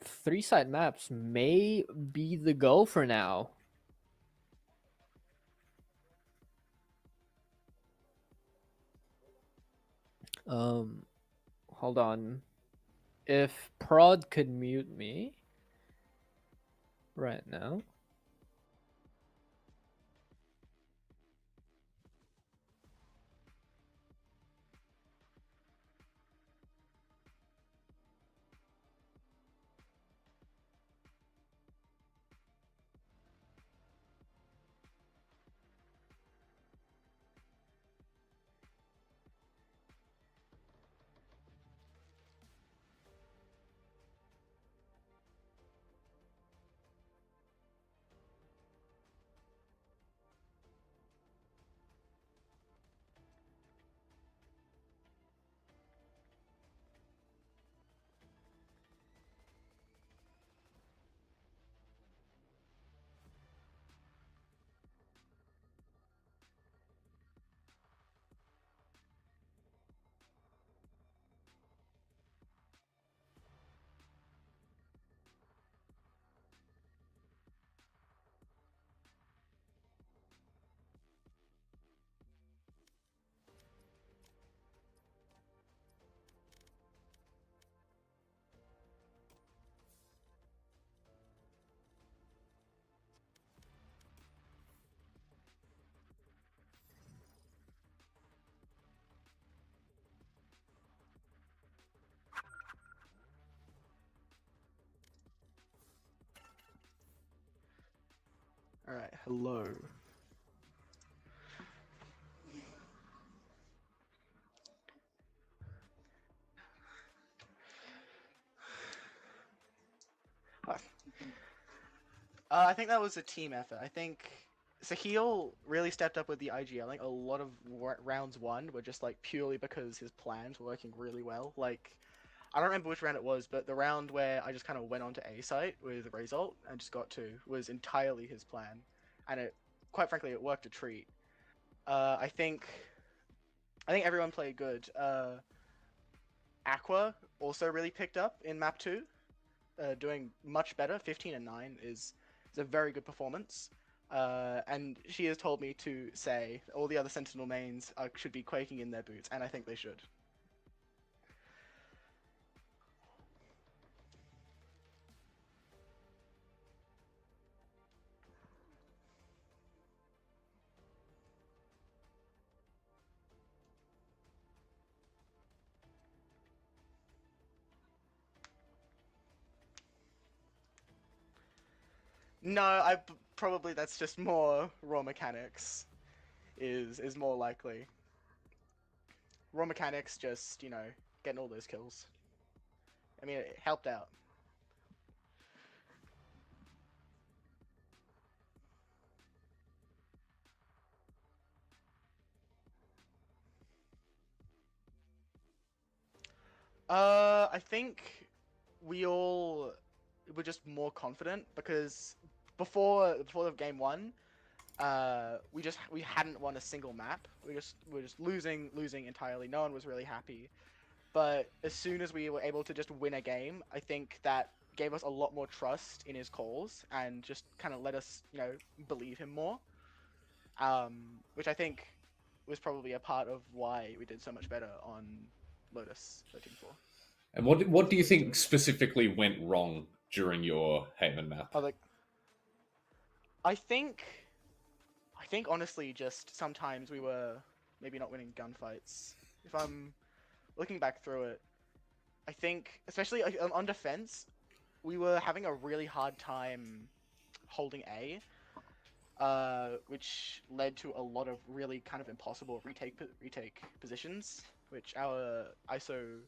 three-side maps may be the go for now. Hold on. If Prod could mute me right now. Alright, hello. Hi. I think that was a team effort. I think Sahil really stepped up with the IGLing. A lot of rounds won were just like purely because his plans were working really well. Like, I don't remember which round it was, but the round where I just kind of went onto A site with Result and just got 2 was entirely his plan, and it, quite frankly, it worked a treat. I think everyone played good. Aqua also really picked up in map 2, doing much better. 15 and 9 is a very good performance. And she has told me to say all the other Sentinel mains should be quaking in their boots, and I think they should. No, probably that's just more raw mechanics. Is more likely. Raw mechanics, just getting all those kills. I mean, it helped out. I think we all were just more confident because before the game 1, we hadn't won a single map. We were just losing entirely. No one was really happy. But as soon as we were able to just win a game, I think that gave us a lot more trust in his calls and just kind of let us, believe him more. Which I think was probably a part of why we did so much better on Lotus 13-4. And what do you think specifically went wrong during your Haven map? I think honestly, just sometimes we were maybe not winning gunfights. If I'm looking back through it, I think, especially on defense, we were having a really hard time holding A, which led to a lot of really kind of impossible retake positions, which our ISO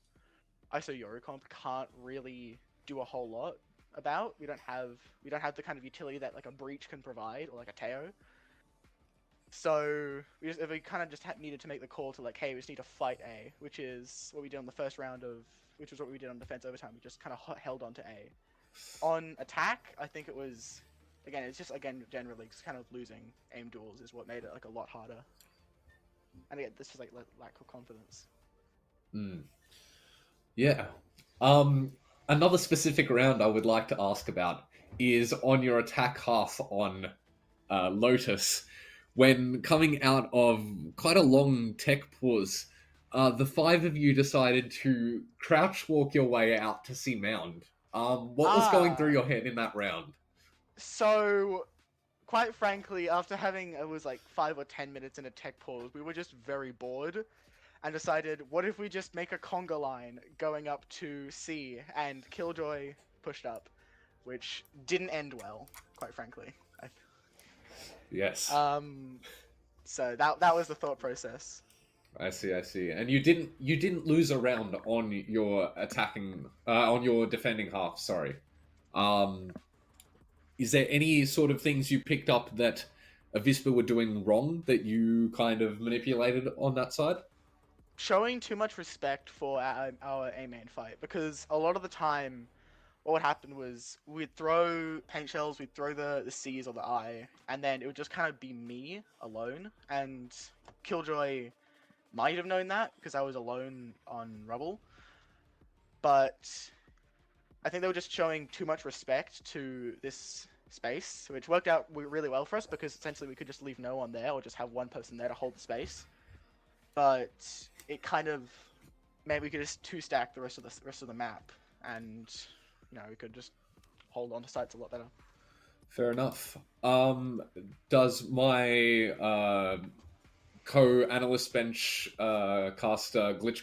Eurocomp can't really do a whole lot about. We don't have the kind of utility that like a breach can provide, or like a Teo. So we kind of just needed to make the call to like, hey, we just need to fight A, which is what we did on the first round which was what we did on defense overtime. We just kind of held on to A. On attack, I think it was, it's just generally just kind of losing aim duels is what made it like a lot harder. And again, this is like lack of confidence. Yeah. Another specific round I would like to ask about is on your attack half on Lotus. When coming out of quite a long tech pause, the 5 of you decided to crouch walk your way out to see Mound. What was going through your head in that round? So, quite frankly, after having, it was like 5 or 10 minutes in a tech pause, we were just very bored and decided, what if we just make a conga line going up to C, and Killjoy pushed up, which didn't end well, quite frankly. Yes. So that was the thought process. I see. And you didn't lose a round on your on your defending half, sorry. Is there any sort of things you picked up that AVISPA were doing wrong that you kind of manipulated on that side? Showing too much respect for our A main fight, because a lot of the time what would happen was we'd throw paint shells, we'd throw the C's or the I, and then it would just kind of be me alone, and Killjoy might have known that because I was alone on Rubble, but I think they were just showing too much respect to this space, which worked out really well for us because essentially we could just leave no one there or just have one person there to hold the space. But it kind of maybe we could just 2-stack the rest of the map, and we could just hold on to sites a lot better. Fair enough. Does my co-analyst bench caster Glitch